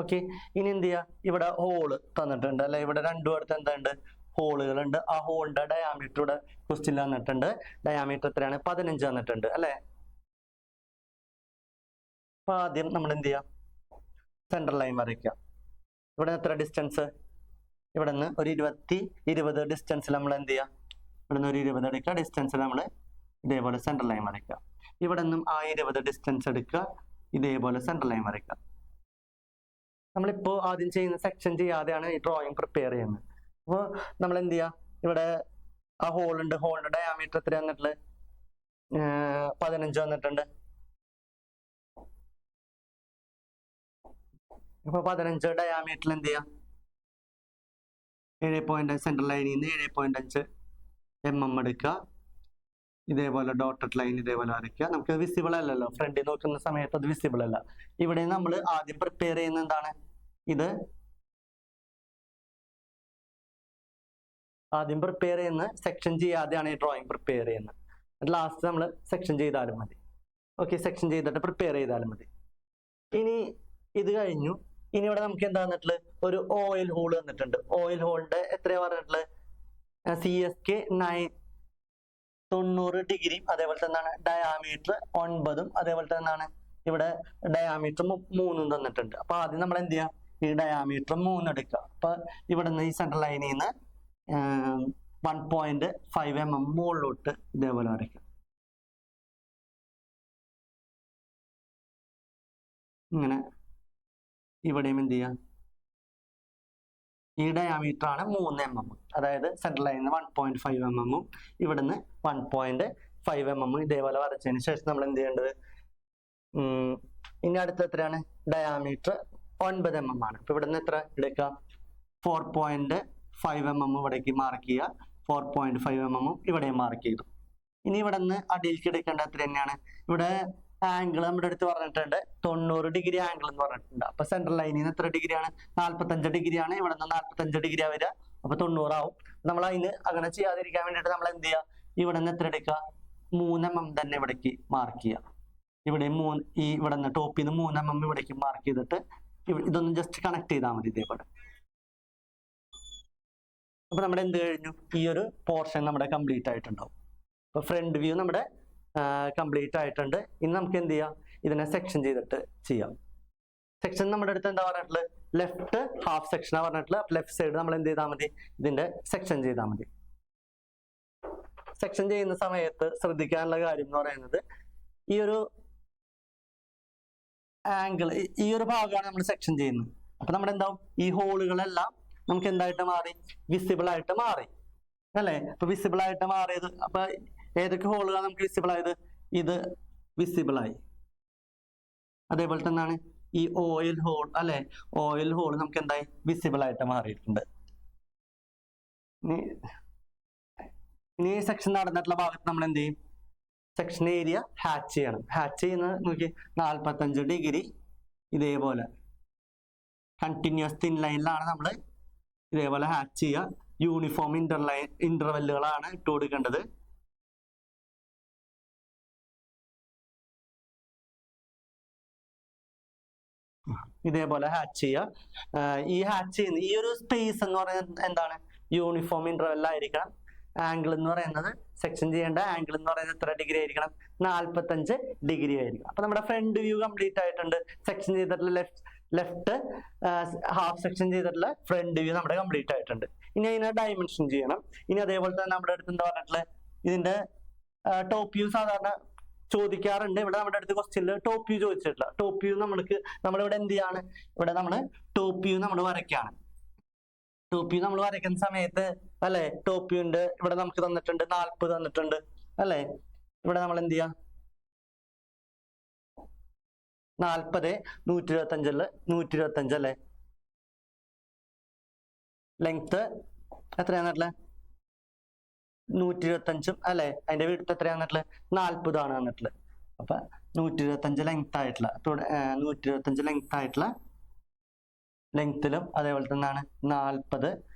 ഓക്കെ. ഇനി എന്ത് ചെയ്യാ, ഇവിടെ ഹോള് തന്നിട്ടുണ്ട് അല്ലെ, ഇവിടെ രണ്ടു അടുത്ത് എന്തുണ്ട്, ഹോളുകളുണ്ട്. ആ ഹോളിന്റെ ഡയാമീറ്റർ ഇവിടെ ക്വസ്റ്റ്യൻ തന്നിട്ടുണ്ട്. ഡയാമീറ്റർ എത്രയാണ്, 15 തന്നിട്ടുണ്ട് അല്ലെ. അപ്പൊ ആദ്യം നമ്മൾ എന്ത് ചെയ്യാം, സെൻട്രൽ ലൈൻ വരയ്ക്കാം. ഇവിടെ എത്ര ഡിസ്റ്റൻസ്, ഇവിടെ നിന്ന് ഒരു 20 ഡിസ്റ്റൻസിൽ നമ്മൾ എന്ത് ചെയ്യാം, ഇവിടെ നിന്ന് ഒരു 20 എടുക്കുക. ഡിസ്റ്റൻസിൽ നമ്മൾ ഇതേപോലെ സെൻട്രൽ ലൈൻ വരയ്ക്കുക. ഇവിടെ നിന്നും ആ 20 ഡിസ്റ്റൻസ് എടുക്കുക, ഇതേപോലെ സെൻട്രൽ ലൈൻ വരയ്ക്കുക. നമ്മളിപ്പോ ആദ്യം ചെയ്യുന്ന സെക്ഷൻ ചെയ്യാതെയാണ് ഈ ഡ്രോയിങ് പ്രിപ്പയർ ചെയ്യുന്നത്. അപ്പോൾ നമ്മൾ എന്ത് ചെയ്യാം, ഇവിടെ ആ ഹോളുണ്ട്, ഹോളിന്റെ ഡയാമീറ്റർ എത്ര വന്നിട്ടുള്ളത്, 15 വന്നിട്ടുണ്ട്. അപ്പൊ 15 ഡയാമീറ്ററിൽ എന്ത് ചെയ്യാം, 7 സെൻട്രൽ ലൈനിൽ നിന്ന് 7.5 mm എടുക്കുക. ഇതേപോലെ ഡോട്ടഡ് ലൈൻ ഇതേപോലെ വരയ്ക്കുക. നമുക്ക് വിസിബിൾ അല്ലല്ലോ, ഫ്രണ്ടിൽ നോക്കുന്ന സമയത്ത് അത് വിസിബിൾ അല്ല. ഇവിടെ നമ്മൾ ആദ്യം പ്രിപ്പയർ ചെയ്യുന്ന എന്താണ്, ഇത് ആദ്യം പ്രിപ്പയർ ചെയ്യുന്ന സെക്ഷൻ ചെയ്യാതെയാണ് ഈ ഡ്രോയിങ് പ്രിപ്പയർ ചെയ്യുന്നത്. ലാസ്റ്റ് നമ്മൾ സെക്ഷൻ ചെയ്താലും മതി. ഓക്കെ, സെക്ഷൻ ചെയ്തിട്ട് പ്രിപ്പയർ ചെയ്താലും മതി. ഇനി ഇത് കഴിഞ്ഞു. ഇനി ഇവിടെ നമുക്ക് എന്താ വന്നിട്ടുള്ളത്, ഒരു ഓയിൽ ഹോൾ വന്നിട്ടുണ്ട്. ഓയിൽ ഹോളിന്റെ എത്രയാ പറഞ്ഞിട്ടുള്ളത്, CSK 90 ഡിഗ്രി, അതേപോലെ തന്നെ ഡയാമീറ്റർ 9, അതേപോലെ തന്നെ ഇവിടെ ഡയാമീറ്റർ 3 തന്നിട്ടുണ്ട്. അപ്പൊ ആദ്യം നമ്മൾ എന്ത് ചെയ്യാം, ഈ ഡയാമീറ്റർ 3 എടുക്കുക. അപ്പൊ ഇവിടെ നിന്ന് ഈ സെൻട്രൽ ലൈനിൽ നിന്ന് 1.5 mm മുകളിലോട്ട് ഇതേപോലെ വരയ്ക്കുക. ഇങ്ങനെ ഇവിടെയും എന്ത് ചെയ്യാം, ഈ ഡയാമീറ്റർ ആണ് 3 mm, അതായത് സെൻട്രൽ ലൈനിൽ നിന്ന് 1.5 mm, ഇവിടുന്ന് 1.5 mm ഇതേപോലെ വരച്ചതിന് ശേഷം നമ്മൾ എന്ത് ചെയ്യേണ്ടത്, ഇനി അടുത്ത എത്രയാണ്, ഡയാമീറ്റർ 9 mm ആണ്. അപ്പൊ ഇവിടുന്ന് എത്ര എടുക്കാം, 4.5 mm ഇവിടേക്ക് മാർക്ക് ചെയ്യുക, 4.5 mm ഇവിടെയും മാർക്ക് ചെയ്തു. ഇനി ഇവിടെ നിന്ന് അടിയിലേക്ക് എടുക്കേണ്ട എത്ര തന്നെയാണ്, ഇവിടെ ആംഗിൾ നമ്മുടെ അടുത്ത് പറഞ്ഞിട്ടുണ്ട് 90 ഡിഗ്രി ആംഗിൾ എന്ന് പറഞ്ഞിട്ടുണ്ട്. അപ്പൊ സെൻട്രൽ ലൈനിൽ നിന്ന് എത്ര ഡിഗ്രിയാണ്, 45 ഡിഗ്രിയാണ്. ഇവിടെ നിന്ന് 45 ഡിഗ്രിയാ വരിക, അപ്പൊ 90 ആവും. നമ്മൾ അതിന് അങ്ങനെ ചെയ്യാതിരിക്കാൻ വേണ്ടിയിട്ട് നമ്മൾ എന്ത് ചെയ്യുക, ഇവിടെ നിന്ന് എത്ര എടുക്കുക, 3 mm തന്നെ ഇവിടേക്ക് മാർക്ക് ചെയ്യുക. ഇവിടെ ഇവിടെ നിന്ന് ടോപ്പിൽ നിന്ന് 3 mm ഇവിടേക്ക് മാർക്ക് ചെയ്തിട്ട് ഇതൊന്ന് ജസ്റ്റ് കണക്ട് ചെയ്താൽ മതി ഇതേപോലെ. അപ്പൊ നമ്മുടെ എന്ത് കഴിഞ്ഞു, ഈ ഒരു പോർഷൻ നമ്മുടെ കംപ്ലീറ്റ് ആയിട്ടുണ്ടാവും. അപ്പൊ ഫ്രണ്ട് വ്യൂ നമ്മുടെ കംപ്ലീറ്റ് ആയിട്ടുണ്ട്. ഇനി നമുക്ക് എന്ത് ചെയ്യാം, ഇതിനെ സെക്ഷൻ ചെയ്തിട്ട് ചെയ്യാം. സെക്ഷൻ നമ്മുടെ അടുത്ത് എന്താ പറഞ്ഞിട്ടുള്ളത്, ലെഫ്റ്റ് ഹാഫ് സെക്ഷനാ പറഞ്ഞിട്ടുള്ളത്. ലെഫ്റ്റ് സൈഡ് നമ്മൾ എന്ത് ചെയ്താൽ മതി, ഇതിന്റെ സെക്ഷൻ ചെയ്താൽ മതി. സെക്ഷൻ ചെയ്യുന്ന സമയത്ത് ശ്രദ്ധിക്കാനുള്ള കാര്യം എന്ന് പറയുന്നത്, ഈ ഒരു ആംഗിൾ, ഈ ഒരു ഭാഗമാണ് നമ്മൾ സെക്ഷൻ ചെയ്യുന്നത്. അപ്പൊ നമ്മുടെ എന്താവും, ഈ ഹോളുകളെല്ലാം നമുക്ക് എന്തായിട്ട് മാറി, വിസിബിൾ ആയിട്ട് മാറി അല്ലെ. അപ്പൊ വിസിബിൾ ആയിട്ട് മാറിയത്, അപ്പൊ ഏതൊക്കെ ഹോളുകളാണ് നമുക്ക് വിസിബിൾ ആയത്, ഇത് വിസിബിൾ ആയി. അതേപോലെ തന്നെയാണ് ഈ ഓയിൽ ഹോൾ അല്ലെ, ഓയിൽ ഹോൾ നമുക്ക് എന്തായി, വിസിബിൾ ആയിട്ട് മാറിയിട്ടുണ്ട്. ഇനി സെക്ഷൻ നടന്നിട്ടുള്ള ഭാഗത്ത് നമ്മൾ എന്ത് ചെയ്യും, സെക്ഷൻ ഏരിയ ഹാച്ച് ചെയ്യണം. ഹാച്ച് ചെയ്യുന്നത് നോക്കി, 45 ഡിഗ്രി ഇതേപോലെ കണ്ടിന്യൂസ് തിൻ ലൈനിലാണ് നമ്മൾ ഇതേപോലെ ഹാച്ച് ചെയ്യുക. യൂണിഫോം ഇന്റർവെല്ലുകളാണ് ഇട്ട് കൊടുക്കേണ്ടത്. ഇതേപോലെ ഹാച്ച് ചെയ്യുക. ഈ ഹാച്ച് ചെയ്യുന്ന ഈ ഒരു സ്പേസ് എന്ന് പറയുന്നത് എന്താണ്, യൂണിഫോം ഇന്റർവെൽ ആയിരിക്കണം. ആംഗിൾ എന്ന് പറയുന്നത്, സെക്ഷൻ ചെയ്യേണ്ട ആംഗിൾ എന്ന് പറയുന്നത് എത്ര ഡിഗ്രി ആയിരിക്കണം, 45 ഡിഗ്രി ആയിരിക്കണം. അപ്പൊ നമ്മുടെ ഫ്രണ്ട് വ്യൂ കംപ്ലീറ്റ് ആയിട്ടുണ്ട്. സെക്ഷൻ ചെയ്തിട്ടുള്ള ലെഫ്റ്റ് ഹാഫ് സെക്ഷൻ ചെയ്തിട്ടുള്ള ഫ്രണ്ട് വ്യൂ നമ്മുടെ കംപ്ലീറ്റ് ആയിട്ടുണ്ട്. ഇനി അതിനെ ഡയമെൻഷൻ ചെയ്യണം. ഇനി അതേപോലെ തന്നെ നമ്മുടെ അടുത്ത് എന്താ പറഞ്ഞിട്ടുള്ളത്, ഇതിന്റെ ടോപ്പ് വ്യൂ സാധാരണ ചോദിക്കാറുണ്ട്. ഇവിടെ നമ്മുടെ അടുത്ത് ക്വസ്റ്റ്യനിൽ ടോപ്പ് വ്യൂ ചോദിച്ചിട്ടില്ല. ടോപ്പ് വ്യൂ നമ്മളിവിടെ എന്ത് ചെയ്യാണ്, ഇവിടെ നമ്മൾ ടോപ്പ് വ്യൂ നമ്മൾ വരയ്ക്കാണ്. ടോപ്പ് വ്യൂ നമ്മൾ വരയ്ക്കുന്ന സമയത്ത് അല്ലെ, ടോപ്പ് വ്യൂന്റെ ഇവിടെ നമുക്ക് തന്നിട്ടുണ്ട് 40 തന്നിട്ടുണ്ട് അല്ലെ. ഇവിടെ നമ്മൾ എന്ത് ചെയ്യാം, 40 125 അല്ലെ. ലെങ്ത് എത്രയാന്നിട്ടുള്ളത്, 125 അല്ലെ. അതിന്റെ വീട്ടിൽ എത്രയാന്നിട്ടുള്ളത്, 40 ആണ് വന്നിട്ടുള്ളത്. അപ്പൊ 125 ലെങ്ത് ആയിട്ടുള്ള 125 ലെങ്ത് ആയിട്ടുള്ള ലെങ്ത്തിലും അതേപോലെ തന്നെയാണ് 40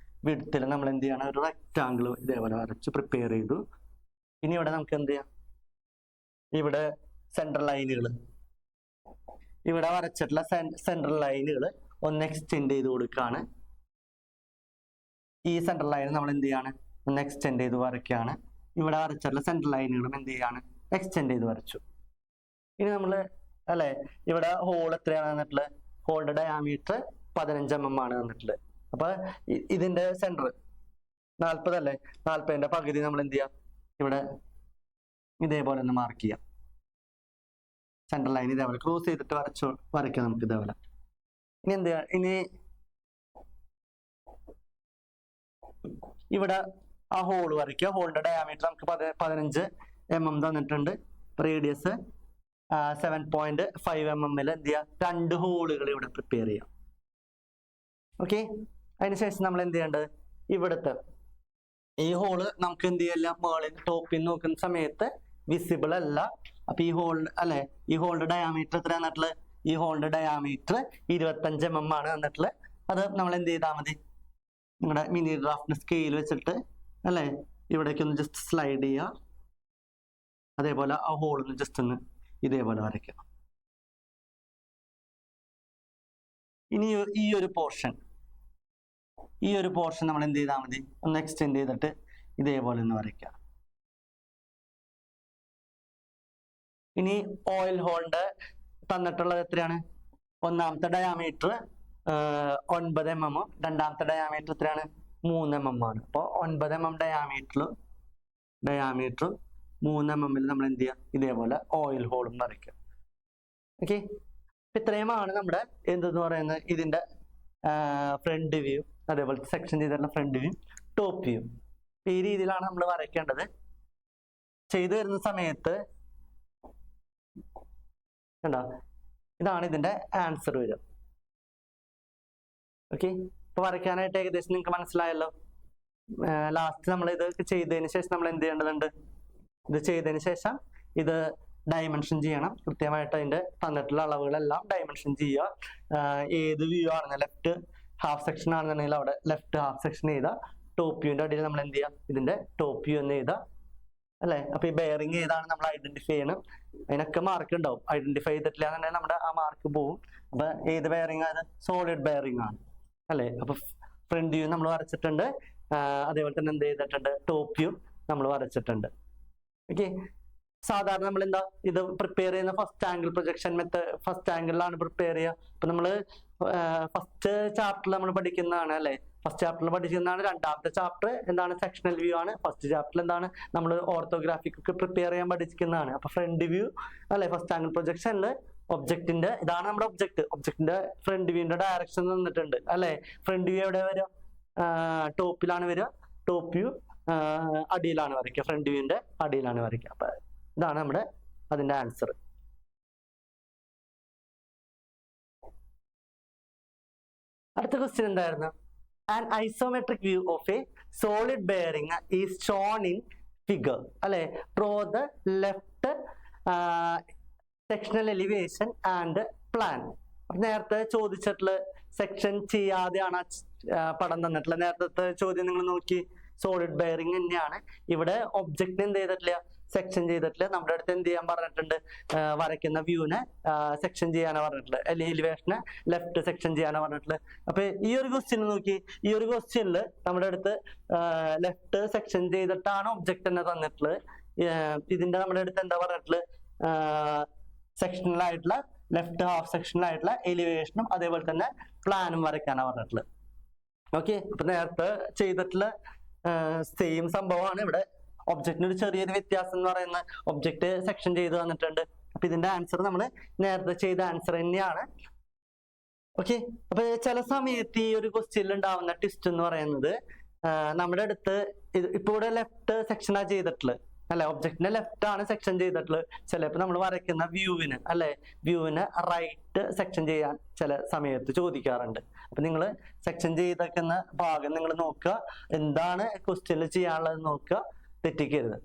വിഡ്ത്തിലും നമ്മൾ എന്ത് ചെയ്യണം, ഒരു റെക്റ്റാങ്കിൾ ഇതേപോലെ വരച്ച് പ്രിപ്പയർ ചെയ്തു. ഇനി ഇവിടെ നമുക്ക് എന്ത് ചെയ്യാം, ഇവിടെ സെൻട്രൽ ലൈനുകൾ, ഇവിടെ വരച്ചിട്ടുള്ള സെൻട്രൽ ലൈനുകൾ ഒന്ന് എക്സ്റ്റെൻഡ് ചെയ്ത് കൊടുക്കുകയാണ്. ഈ സെൻട്രൽ ലൈൻ നമ്മൾ എന്ത് ചെയ്യാണ്, ഒന്ന് എക്സ്റ്റെൻഡ് ചെയ്ത് വരയ്ക്കുകയാണ്. ഇവിടെ വരച്ചിട്ടുള്ള സെൻട്രൽ ലൈനുകളും എന്ത് ചെയ്യാണ്, എക്സ്റ്റെൻഡ് ചെയ്ത് വരച്ചു. ഇനി നമ്മൾ അല്ലെ ഇവിടെ ഹോൾ എത്രയാണ് തന്നിട്ടുള്ളത്, ഹോളിന്റെ ഡയാമീറ്റർ 15 mm ആണ് തന്നിട്ടുള്ളത്. അപ്പൊ ഇതിന്റെ സെന്റർ 40 അല്ലേ, 40ന്റെ പകുതി നമ്മൾ എന്ത് ചെയ്യാം, ഇവിടെ ഇതേപോലെ ഒന്ന് മാർക്ക് ചെയ്യാം. സെൻട്രൽ ലൈൻ ഇതേപോലെ ക്രോസ് ചെയ്തിട്ട് വരയ്ക്കാം നമുക്ക് ഇതേപോലെ. ഇനി എന്ത് ചെയ്യാം, ഇനി ഇവിടെ ആ ഹോൾ വരയ്ക്കുക. ഹോളിന്റെ ഡയാമീറ്റർ നമുക്ക് 15 mm തന്നിട്ടുണ്ട്. റേഡിയസ് 7.5 mm എന്ത് ചെയ്യാം, 2 ഹോളുകൾ ഇവിടെ പ്രിപ്പയർ ചെയ്യാം. ഓക്കെ, അതിനുശേഷം നമ്മൾ എന്ത് ചെയ്യേണ്ടത്, ഇവിടുത്തെ ഈ ഹോള് നമുക്ക് എന്ത് ചെയ്യല്ല, മുകളിൽ ടോപ്പിൽ നോക്കുന്ന സമയത്ത് വിസിബിൾ അല്ല. അപ്പൊ ഈ ഹോൾ അല്ലെ, ഈ ഹോളിന്റെ ഡയാമീറ്റർ എത്ര തന്നിട്ടുള്ളത്, ഈ ഹോളിന്റെ ഡയാമീറ്റർ 25 mm ആണ് തന്നിട്ടുള്ളത്. അത് നമ്മൾ എന്ത് ചെയ്താൽ മതി, നിങ്ങളുടെ മിനി ഡ്രാഫ്റ്റിന് സ്കെയിൽ വെച്ചിട്ട് അല്ലെ ഇവിടേക്ക് ഒന്ന് ജസ്റ്റ് സ്ലൈഡ് ചെയ്യുക. അതേപോലെ ആ ഹോളൊന്ന് ജസ്റ്റ് ഒന്ന് ഇതേപോലെ വരയ്ക്കുക. ഇനി ഈ ഒരു പോർഷൻ നമ്മൾ എന്ത് ചെയ്താൽ മതി, ഒന്ന് എക്സ്റ്റെൻഡ് ചെയ്തിട്ട് ഇതേപോലെ ഒന്ന് വരയ്ക്കുക. ഇനി ഓയിൽ ഹോളിന്റെ തന്നിട്ടുള്ളത് എത്രയാണ്, ഒന്നാമത്തെ ഡയാമീറ്റർ 9 mm, രണ്ടാമത്തെ ഡയാമീറ്റർ എത്രയാണ്, 3 mm ആണ്. അപ്പോൾ 9 mm ഡയാമീറ്ററും 3 mm നമ്മൾ എന്ത് ചെയ്യുക, ഇതേപോലെ ഓയിൽ ഹോളും വരയ്ക്കുക. ഓക്കെ, ഇത്രയുമാണ് നമ്മുടെ എന്തെന്ന് പറയുന്നത്, ഇതിന്റെ ഫ്രണ്ട് വ്യൂ, അതേപോലെ സെക്ഷൻ ചെയ്തിട്ടുള്ള ഫ്രണ്ട് വ്യൂ, ടോപ്പ് വ്യൂ. ഈ രീതിയിലാണ് നമ്മൾ വരയ്ക്കേണ്ടത്. ചെയ്തു വരുന്ന സമയത്ത് കണ്ടോ, ഇതാണ് ഇതിന്റെ ആൻസർ വരിക. ഓക്കെ, ഇപ്പൊ വരയ്ക്കാനായിട്ട് ഏകദേശം നിങ്ങൾക്ക് മനസ്സിലായല്ലോ. ലാസ്റ്റ് നമ്മൾ ഇത് ചെയ്തതിന് ശേഷം നമ്മൾ എന്ത് ചെയ്യേണ്ടതുണ്ട്, ഇത് ചെയ്തതിന് ശേഷം ഇത് ഡയമെൻഷൻ ചെയ്യണം. കൃത്യമായിട്ട് അതിന്റെ തന്നിട്ടുള്ള അളവുകളെല്ലാം ഡയമെൻഷൻ ചെയ്യുക. ഏത് വ്യൂ ആണെന്ന്, ലെഫ്റ്റ് ഹാഫ് സെക്ഷൻ ആണെന്നുണ്ടെങ്കിൽ അവിടെ ലെഫ്റ്റ് ഹാഫ് സെക്ഷൻ ചെയ്താൽ ടോപ്പ് വ്യൂവിന്റെ അടിയിൽ നമ്മൾ എന്ത് ചെയ്യാം, ഇതിന്റെ ടോപ്പ് വ്യൂ എന്ന് ചെയ്താൽ അല്ലെ. അപ്പൊ ഈ ബെയറിംഗ് ഏതാണ് നമ്മൾ ഐഡന്റിഫൈ ചെയ്യണം. അതിനൊക്കെ മാർക്ക് ഉണ്ടാവും. ഐഡന്റിഫൈ ചെയ്തിട്ടില്ല എന്നുണ്ടെങ്കിൽ നമ്മുടെ ആ മാർക്ക് പോവും. അപ്പൊ ഏത് ബെയറിംഗ് ആണ്, സോളിഡ് ബെയറിംഗ് ആണ് അല്ലെ. അപ്പൊ ഫ്രണ്ട് വ്യൂ നമ്മൾ വരച്ചിട്ടുണ്ട്, അതേപോലെ തന്നെ എന്ത് ചെയ്തിട്ടുണ്ട്, ടോപ്പ് വ്യൂ നമ്മൾ വരച്ചിട്ടുണ്ട്. ഓക്കെ, സാധാരണ നമ്മൾ എന്താ ഇത് പ്രിപ്പയർ ചെയ്യുന്ന first angle projection method, first ആംഗിളിലാണ് പ്രിപ്പയർ ചെയ്യുക. അപ്പൊ നമ്മള് ഫസ്റ്റ് ചാപ്റ്ററിൽ നമ്മൾ പഠിക്കുന്നതാണ് അല്ലെ, ഫസ്റ്റ് ചാപ്റ്ററിൽ പഠിക്കുന്നതാണ്. രണ്ടാമത്തെ ചാപ്റ്റർ എന്താണ്, സെക്ഷണൽ വ്യൂ ആണ്. ഫസ്റ്റ് ചാപ്റ്ററിൽ എന്താണ്, നമ്മൾ ഓർത്തോഗ്രാഫിക് ഒക്കെ പ്രിപ്പയർ ചെയ്യാൻ പഠിക്കുന്നതാണ്. അപ്പൊ ഫ്രണ്ട് വ്യൂ അല്ലെ, ഫസ്റ്റ് ആംഗിൾ പ്രൊജക്ഷനിൽ ഒബ്ജക്റ്റിന്റെ ഇതാണ് നമ്മുടെ ഒബ്ജക്റ്റിന്റെ ഫ്രണ്ട് വ്യൂവിന്റെ ഡയറക്ഷൻ തന്നിട്ടുണ്ട് അല്ലെ. ഫ്രണ്ട് വ്യൂ എവിടെ വരിക, ടോപ്പിലാണ് വരിക. ടോപ്പ് വ്യൂ അടിയിലാണ് വരയ്ക്കുക, ഫ്രണ്ട് വ്യൂവിന്റെ അടിയിലാണ് വരയ്ക്കുക. അപ്പൊ ഇതാണ് നമ്മുടെ അതിന്റെ ആൻസർ. അടുത്ത ക്വസ്റ്റ്യൻ എന്തായിരുന്നു, an isometric view of a solid bearing is shown in figure അല്ലെ. Draw the left sectional elevation and plan. നേരത്തെ ചോദിച്ചിട്ടുള്ള സെക്ഷൻ ചെയ്യാതെയാണ് പടം തന്നിട്ടുള്ളത്. നേരത്തെ ചോദ്യം നിങ്ങൾ നോക്കി, സോളിഡ് ബെയറിംഗ് തന്നെയാണ്. ഇവിടെ ഒബ്ജക്റ്റിന് എന്ത് ചെയ്തിട്ടില്ല, സെക്ഷൻ ചെയ്തിട്ടില്ല. നമ്മുടെ അടുത്ത് എന്ത് ചെയ്യാൻ പറഞ്ഞിട്ടുണ്ട്, വരയ്ക്കുന്ന വ്യൂവിനെ സെക്ഷൻ ചെയ്യാനാണ് പറഞ്ഞിട്ടുള്ളത്, അല്ലെങ്കിൽ എലിവേഷനെ ലെഫ്റ്റ് സെക്ഷൻ ചെയ്യാനാണ് പറഞ്ഞിട്ടുള്ളത്. അപ്പൊ ഈ ഒരു ക്വസ്റ്റ്യൻ നോക്കി, ഈ ഒരു ക്വസ്റ്റ്യനിൽ നമ്മുടെ അടുത്ത് ലെഫ്റ്റ് സെക്ഷൻ ചെയ്തിട്ടാണ് ഒബ്ജക്റ്റ് തന്നെ തന്നിട്ടുള്ളത്. ഇതിന്റെ നമ്മുടെ അടുത്ത് എന്താ പറഞ്ഞിട്ടുള്ളത്, സെക്ഷനിലായിട്ടുള്ള ലെഫ്റ്റ് ഹാഫ് സെക്ഷനിലായിട്ടുള്ള എലിവേഷനും അതേപോലെ തന്നെ പ്ലാനും വരയ്ക്കാനാണ് പറഞ്ഞിട്ടുള്ളത്. ഓക്കെ, അപ്പൊ നേരത്തെ ചെയ്തിട്ടുള്ള സെയിം സംഭവമാണ് ഇവിടെ. ഒബ്ജക്റ്റിന് ഒരു ചെറിയൊരു വ്യത്യാസം എന്ന് പറയുന്നത് ഒബ്ജക്റ്റ് സെക്ഷൻ ചെയ്ത് വന്നിട്ടുണ്ട്. അപ്പൊ ഇതിന്റെ ആൻസർ നമ്മൾ നേരത്തെ ചെയ്ത ആൻസർ തന്നെയാണ്. ഓക്കെ, അപ്പൊ ചില സമയത്ത് ഈ ഒരു ക്വസ്റ്റ്യനിൽ ഉണ്ടാവുന്ന ട്വിസ്റ്റ് എന്ന് പറയുന്നത്, നമ്മുടെ അടുത്ത് ഇപ്പൊ ഇവിടെ ലെഫ്റ്റ് സെക്ഷനാ ചെയ്തിട്ടുള്ളത് അല്ലെ, ഒബ്ജക്റ്റിന്റെ ലെഫ്റ്റ് ആണ് സെക്ഷൻ ചെയ്തിട്ടുള്ളത്. ചിലപ്പോൾ നമ്മൾ വരയ്ക്കുന്ന വ്യൂവിന് അല്ലെ, വ്യൂവിന് റൈറ്റ് സെക്ഷൻ ചെയ്യാൻ ചില സമയത്ത് ചോദിക്കാറുണ്ട്. അപ്പൊ നിങ്ങൾ സെക്ഷൻ ചെയ്തേക്കുന്ന ഭാഗം നിങ്ങൾ നോക്കുക, എന്താണ് ക്വസ്റ്റ്യനിൽ ചെയ്യാനുള്ളത് നോക്കുക, തെറ്റിക്കരുത്.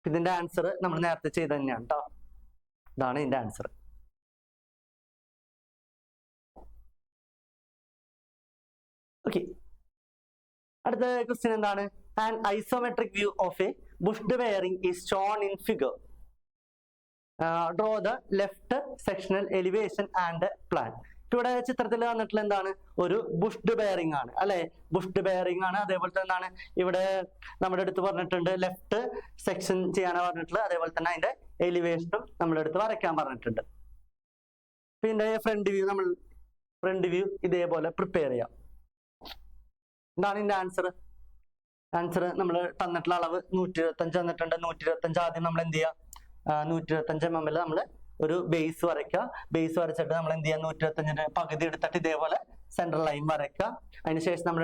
ഇതിന്റെ ആൻസർ നമ്മൾ നേരത്തെ ചെയ്ത് തന്നെയാണ് കേട്ടോ. ഇതാണ് ഇതിന്റെ ആൻസർ. ഓക്കെ, അടുത്ത ക്വസ്റ്റ്യൻ എന്താണ്, an isometric view of A bushed bearing is shown in figure. Draw the left sectional elevation and plan. ഇവിടെ ചിത്രത്തിൽ വന്നിട്ടുള്ള എന്താണ്, ഒരു ബുഷ്ഡ് ബെയറിംഗ് ആണ് അല്ലെ, ബുഷ്ഡ് ബെയറിംഗ് ആണ്. അതേപോലെ തന്നെ എന്താണ് ഇവിടെ നമ്മുടെ അടുത്ത് പറഞ്ഞിട്ടുണ്ട്, ലെഫ്റ്റ് സെക്ഷൻ ചെയ്യാനാണ് പറഞ്ഞിട്ടുള്ളത്. അതേപോലെ തന്നെ അതിന്റെ എലിവേഷനും നമ്മുടെ അടുത്ത് വരയ്ക്കാൻ പറഞ്ഞിട്ടുണ്ട്. പിന്നെ ഫ്രണ്ട് വ്യൂ ഇതേപോലെ പ്രിപ്പയർ ചെയ്യാം. എന്താണ് ഇതിന്റെ ആൻസർ? നമ്മൾ തന്നിട്ടുള്ള അളവ് 125 തന്നിട്ടുണ്ട്. 125 ആദ്യം നമ്മൾ എന്ത് ചെയ്യുക, 125 mm നമ്മൾ ഒരു ബേസ് വരയ്ക്കുക. ബേസ് വരച്ചിട്ട് നമ്മൾ എന്ത് ചെയ്യുക, 125ന്റെ പകുതി എടുത്തിട്ട് ഇതേപോലെ സെൻട്രൽ ലൈൻ വരയ്ക്കുക. അതിനുശേഷം നമ്മൾ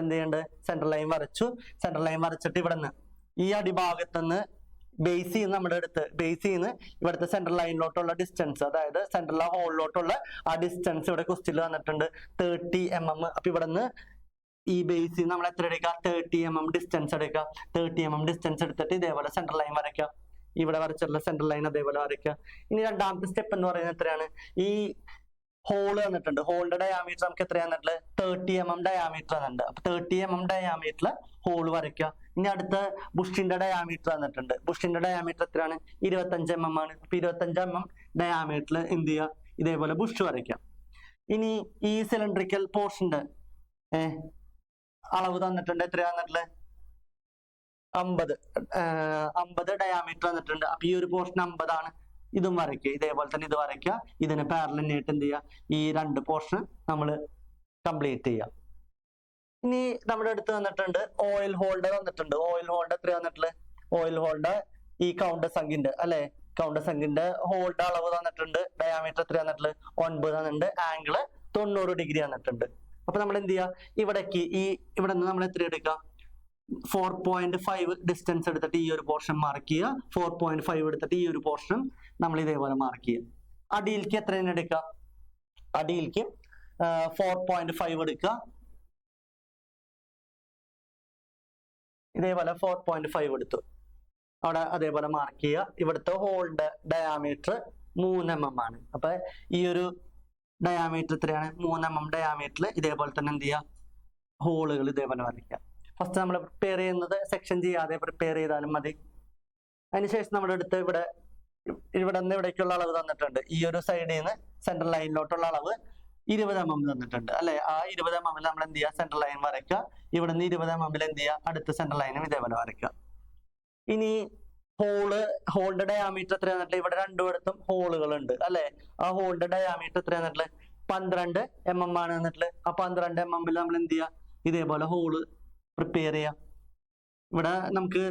എന്ത് ചെയ്യേണ്ടത്, സെൻട്രൽ ലൈൻ വരച്ചു. സെൻട്രൽ ലൈൻ വരച്ചിട്ട് ഇവിടെ നിന്ന് ഈ അടിഭാഗത്തുനിന്ന് ബേസ് ചെയ്യുന്ന ഇവിടുത്തെ സെൻട്രൽ ലൈനിലോട്ടുള്ള ഡിസ്റ്റൻസ്, അതായത് സെൻട്രൽ ഹോളിലോട്ടുള്ള ആ ഡിസ്റ്റൻസ് ഇവിടെ ക്വസ്റ്റ്യനിൽ വന്നിട്ടുണ്ട് 30 mm. അപ്പൊ ഇവിടെ നിന്ന് ഈ ബേസിൽ നമ്മൾ എത്ര എടുക്കുക, 30 mm ഡിസ്റ്റൻസ് എടുക്കുക. 30 mm ഡിസ്റ്റൻസ് എടുത്തിട്ട് ഇതേപോലെ സെൻട്രൽ ലൈൻ വരയ്ക്കുക. ഇവിടെ വരച്ചിട്ടുള്ള സെൻട്രൽ ലൈൻ അതേപോലെ വരയ്ക്കുക. ഇനി രണ്ടാമത്തെ സ്റ്റെപ്പ് എന്ന് പറയുന്നത് എത്രയാണ്, ഈ ഹോള് വന്നിട്ടുണ്ട്. ഹോളിന്റെ ഡയാമീറ്റർ നമുക്ക് എത്രയാണ് വന്നിട്ടുള്ളത്, 30 mm ഡയാമീറ്റർ വന്നിട്ടുണ്ട്. അപ്പൊ 30 mm ഡയാമീറ്ററിൽ ഹോള് വരയ്ക്കുക. ഇനി അടുത്ത ബുഷിന്റെ ഡയാമീറ്റർ വന്നിട്ടുണ്ട്. ബുഷിന്റെ ഡയാമീറ്റർ എത്രയാണ്, 25 mm ആണ്. അപ്പൊ 25 mm ഡയാമീറ്ററിൽ എന്ത് ചെയ്യുക, ഇതേപോലെ ബുഷ് വരയ്ക്കാം. ഇനി ഈ സിലിണ്ടറിക്കൽ പോർഷന്റെ അളവ് തന്നിട്ടുണ്ട്. എത്രയാ തന്നിട്ടുള്ളത്, 50 ഡയാമീറ്റർ തന്നിട്ടുണ്ട്. അപ്പൊ ഈ ഒരു പോർഷൻ 50 ആണ്. ഇതും വരയ്ക്കുക, ഇതേപോലെ തന്നെ ഇത് വരയ്ക്കുക. ഇതിന് പാരലൽ ആയിട്ട് എന്ത് ചെയ്യുക, ഈ രണ്ട് പോർഷൻ നമ്മൾ കംപ്ലീറ്റ് ചെയ്യാം. ഇനി നമ്മുടെ അടുത്ത് വന്നിട്ടുണ്ട് ഓയിൽ ഹോൾഡർ വന്നിട്ടുണ്ട്. ഓയിൽ ഹോൾഡർ എത്ര വന്നിട്ടുള്ളത്, ഓയിൽ ഹോൾഡർ ഈ കൗണ്ടർ സംഖ്യന്റെ അല്ലെ, കൗണ്ടർ സംഖ്യന്റെ ഹോൾഡർ അളവ് തന്നിട്ടുണ്ട്. ഡയാമീറ്റർ എത്ര വന്നിട്ടുള്ളത്, 9 തന്നിട്ടുണ്ട്. ആംഗിള് 90 ഡിഗ്രി വന്നിട്ടുണ്ട്. അപ്പൊ നമ്മൾ എന്ത് ചെയ്യുക, ഇവിടേക്ക് ഇവിടെ നിന്ന് നമ്മൾ എത്ര എടുക്കുക, 4.5 ഡിസ്റ്റൻസ് എടുത്തിട്ട് ഈ ഒരു പോർഷൻ മാർക്ക് ചെയ്യുക. 4.5 എടുത്തിട്ട് ഈ ഒരു പോർഷൻ നമ്മൾ ഇതേപോലെ മാർക്ക് ചെയ്യുക. അടിയിലേക്ക് എത്ര എടുക്കുക, അടിയിലേക്ക് 4.5 എടുക്കുക. ഇതേപോലെ 4.5 എടുത്തു. അവിടെ അതേപോലെ മാർക്ക് ചെയ്യുക. ഇവിടുത്തെ ഹോളിന്റെ ഡയാമീറ്റർ 3 mm ആണ്. അപ്പൊ ഈ ഒരു ഡയാമീറ്റർ എത്രയാണ്, 3 mm ഡയാമീറ്ററിൽ ഇതേപോലെ തന്നെ എന്ത് ചെയ്യുക, ഹോളുകൾ ഇതേപോലെ വരയ്ക്കുക. ഫസ്റ്റ് നമ്മൾ പ്രിപ്പയർ ചെയ്യുന്നത് സെക്ഷൻ ചെയ്യാതെ പ്രിപ്പയർ ചെയ്താലും മതി. അതിനുശേഷം നമ്മുടെ അടുത്ത് ഇവിടെ നിന്ന് ഇവിടേക്കുള്ള അളവ് തന്നിട്ടുണ്ട്. ഈ ഒരു സൈഡിൽ നിന്ന് സെൻട്രൽ ലൈനിലോട്ടുള്ള അളവ് 20 mm തന്നിട്ടുണ്ട് അല്ലെ. ആ 20 mm നമ്മൾ എന്ത് ചെയ്യുക, സെൻട്രൽ ലൈൻ വരയ്ക്കുക. ഇവിടെ നിന്ന് 20 mm എന്ത് ചെയ്യുക, അടുത്ത സെൻട്രൽ ലൈനും ഇതേപോലെ വരയ്ക്കുക. ഇനി ഹോളിന്റെ ഡയാമീറ്റർ എത്ര വന്നിട്ടുള്ളത്, ഇവിടെ രണ്ടുപേടത്തും ഹോളുകൾ ഉണ്ട് അല്ലെ. ആ ഹോളിന്റെ ഡയാമീറ്റർ എത്ര വന്നിട്ടുള്ളത്, 12 mm ആണ് വന്നിട്ടുള്ളത്. ആ 12 mm നമ്മൾ എന്ത് ചെയ്യുക, ഇതേപോലെ ഹോള് പ്രിപ്പയർ ചെയ്യാം. ഇവിടെ നമുക്ക്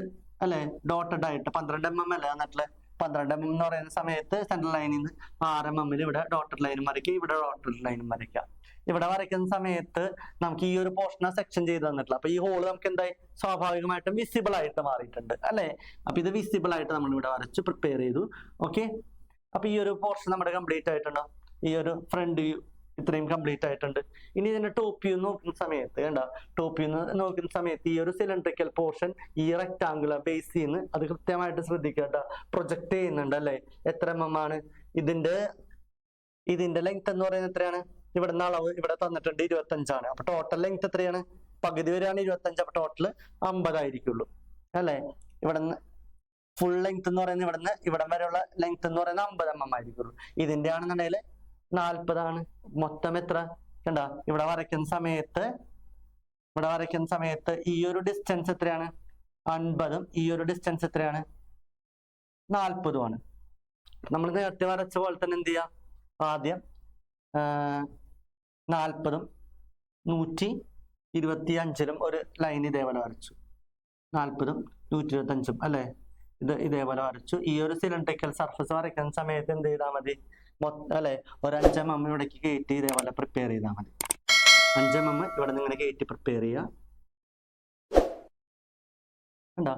അല്ലെ ഡോട്ടഡ് ആയിട്ട് 12 mm അല്ലേ വന്നിട്ടുള്ളത്. 12 mm എന്ന് പറയുന്ന സമയത്ത് സെൻട്രൽ ലൈനിൽ നിന്ന് 6 mm ഇവിടെ ഡോട്ടഡ് ലൈനും വരയ്ക്കുക, ഇവിടെ ഡോട്ടഡ് ലൈനും വരയ്ക്കുക. ഇവിടെ വരയ്ക്കുന്ന സമയത്ത് നമുക്ക് ഈ ഒരു പോർഷനാണ് സെക്ഷൻ ചെയ്ത് തന്നിട്ടുള്ളത്. അപ്പൊ ഈ ഹോള് നമുക്ക് എന്തായി, സ്വാഭാവികമായിട്ടും വിസിബിൾ ആയിട്ട് മാറിയിട്ടുണ്ട് അല്ലെ. അപ്പൊ ഇത് വിസിബിൾ ആയിട്ട് നമ്മൾ ഇവിടെ വരച്ച് പ്രിപ്പയർ ചെയ്തു. ഓക്കെ, അപ്പൊ ഈ ഒരു പോർഷൻ നമ്മുടെ കംപ്ലീറ്റ് ആയിട്ടുണ്ടോ, ഈ ഒരു ഫ്രണ്ട് വ്യൂ ഇത്രയും കംപ്ലീറ്റ് ആയിട്ടുണ്ട്. ഇനി ഇതിന്റെ ടോപ്പ് വ്യൂ നോക്കുന്ന സമയത്ത് ടോപ്പ് വ്യൂ നോക്കുന്ന സമയത്ത് ഈ ഒരു സിലിണ്ടറിക്കൽ പോർഷൻ ഈ റെക്ടാങ്കുലർ ബേസിൽ നിന്ന് അത് കൃത്യമായിട്ട് ശ്രദ്ധിക്കുക. പ്രൊജക്ട് ചെയ്യുന്നുണ്ട് അല്ലെ. എത്ര mm ആണ് ഇതിന്റെ ലെങ്ത് എന്ന് പറയുന്നത് എത്രയാണ്, ഇവിടെ നിന്ന് അളവ് ഇവിടെ തന്നിട്ടുണ്ട് 25 ആണ്. അപ്പൊ ടോട്ടൽ ലെങ്ത് എത്രയാണ്, പകുതി വരെയാണ് 25. അപ്പൊ ടോട്ടൽ 50 ആയിരിക്കുള്ളൂ അല്ലെ. ഇവിടെ നിന്ന് ഫുൾ ലെങ്ത് എന്ന് പറയുന്നത് ഇവിടെ നിന്ന് ഇവിടം വരെയുള്ള ലെങ്ത് എന്ന് പറയുന്നത് 50 mm ആയിരിക്കുള്ളൂ. ഇതിന്റെ ആണെന്നുണ്ടെങ്കിൽ 40 ആണ്. മൊത്തം എത്ര കണ്ട, ഇവിടെ വരയ്ക്കുന്ന സമയത്ത് ഈ ഒരു ഡിസ്റ്റൻസ് എത്രയാണ്, 50ഉം ഈ ഒരു ഡിസ്റ്റൻസ് എത്രയാണ്, 40ഉം ആണ്. നമ്മൾ നേരത്തെ വരച്ച പോലെ തന്നെ എന്ത് ചെയ്യാം, ആദ്യം 40ഉം 125ലും ഒരു ലൈൻ ഇതേപോലെ വരച്ചു. 40ഉം 125ഉം അല്ലെ, ഇതേപോലെ വരച്ചു. ഈ ഒരു സിലിണ്ടറിക്കൽ സർഫസ് വരയ്ക്കുന്ന സമയത്ത് എന്ത് ചെയ്താൽ മതി, അല്ലെ ഒരു 5 mm ഇവിടേക്ക് കയറ്റി ഇതേപോലെ പ്രിപ്പയർ ചെയ്താൽ മതി. 5 mm ഇവിടെ നിന്ന് ഇങ്ങനെ കയറ്റി പ്രിപ്പയർ ചെയ്യുക. കണ്ടോ,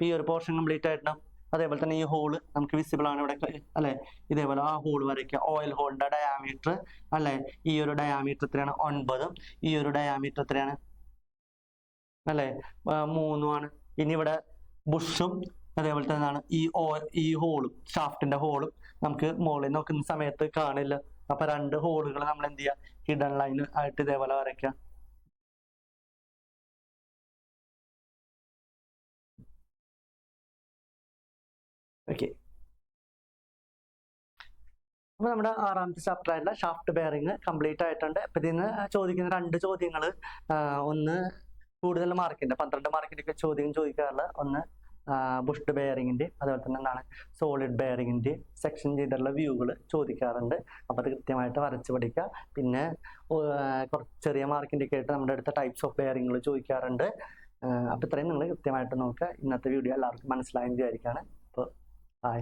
ഈ ഒരു പോർഷൻ കംപ്ലീറ്റ് ആയിട്ടുണ്ടാവും. അതേപോലെ തന്നെ ഈ ഹോള് നമുക്ക് വിസിബിൾ ആണ് ഇവിടെ അല്ലെ. ഇതേപോലെ ആ ഹോൾ വരയ്ക്കുക. ഓയിൽ ഹോളിന്റെ ഡയാമീറ്റർ അല്ലെ, ഈ ഒരു ഡയാമീറ്റർ എത്രയാണ്, 9ഉം ഈ ഒരു ഡയാമീറ്റർ എത്രയാണ് അല്ലെ, 3ഉം ആണ്. ഇനി ഇവിടെ ബുഷും അതേപോലെ തന്നെയാണ് ഈ ഹോളും, ഷാഫ്റ്റിന്റെ ഹോളും നമുക്ക് മുകളിൽ നോക്കുന്ന സമയത്ത് കാണില്ല. അപ്പൊ 2 ഹോളുകൾ നമ്മൾ എന്ത് ചെയ്യുക, ഹിഡൻ ലൈൻ ആയിട്ട് ഇതേപോലെ വരയ്ക്കുക. ഓക്കെ. അപ്പോൾ നമ്മുടെ 6ാമത്തെ ചാപ്റ്റർ ആയിട്ടുള്ള ഷാഫ്റ്റ് ബെയറിംഗ് കംപ്ലീറ്റ് ആയിട്ടുണ്ട്. അപ്പൊ ഇതിൽ നിന്ന് ചോദിക്കുന്ന 2 ചോദ്യങ്ങൾ, ഒന്ന് കൂടുതൽ മാർക്കിന്റെ 12 മാർക്കിന്റെ ഒക്കെ ചോദ്യം ചോദിക്കാറുള്ള ഒന്ന് ബുഷ്ഡ് ബെയറിങ്ങിന്റെ, അതുപോലെ തന്നെ എന്താണ് സോളിഡ് ബെയറിങ്ങിന്റെ സെക്ഷൻ ചെയ്തിട്ടുള്ള വ്യൂകൾ ചോദിക്കാറുണ്ട്. അപ്പൊ അത് കൃത്യമായിട്ട് വരച്ച് പഠിക്കുക. പിന്നെ കുറച്ച് ചെറിയ മാർക്കിന്റെ ഒക്കെ ആയിട്ട് നമ്മുടെ അടുത്ത ടൈപ്സ് ഓഫ് ബെയറിങ്ങുകൾ ചോദിക്കാറുണ്ട്. അപ്പൊ ഇത്രയും നിങ്ങൾ കൃത്യമായിട്ട് നോക്കുക. ഇന്നത്തെ വീഡിയോ എല്ലാവർക്കും മനസ്സിലായെന്ന് വിചാരിക്കുകയാണ്. അപ്പോൾ ബൈ.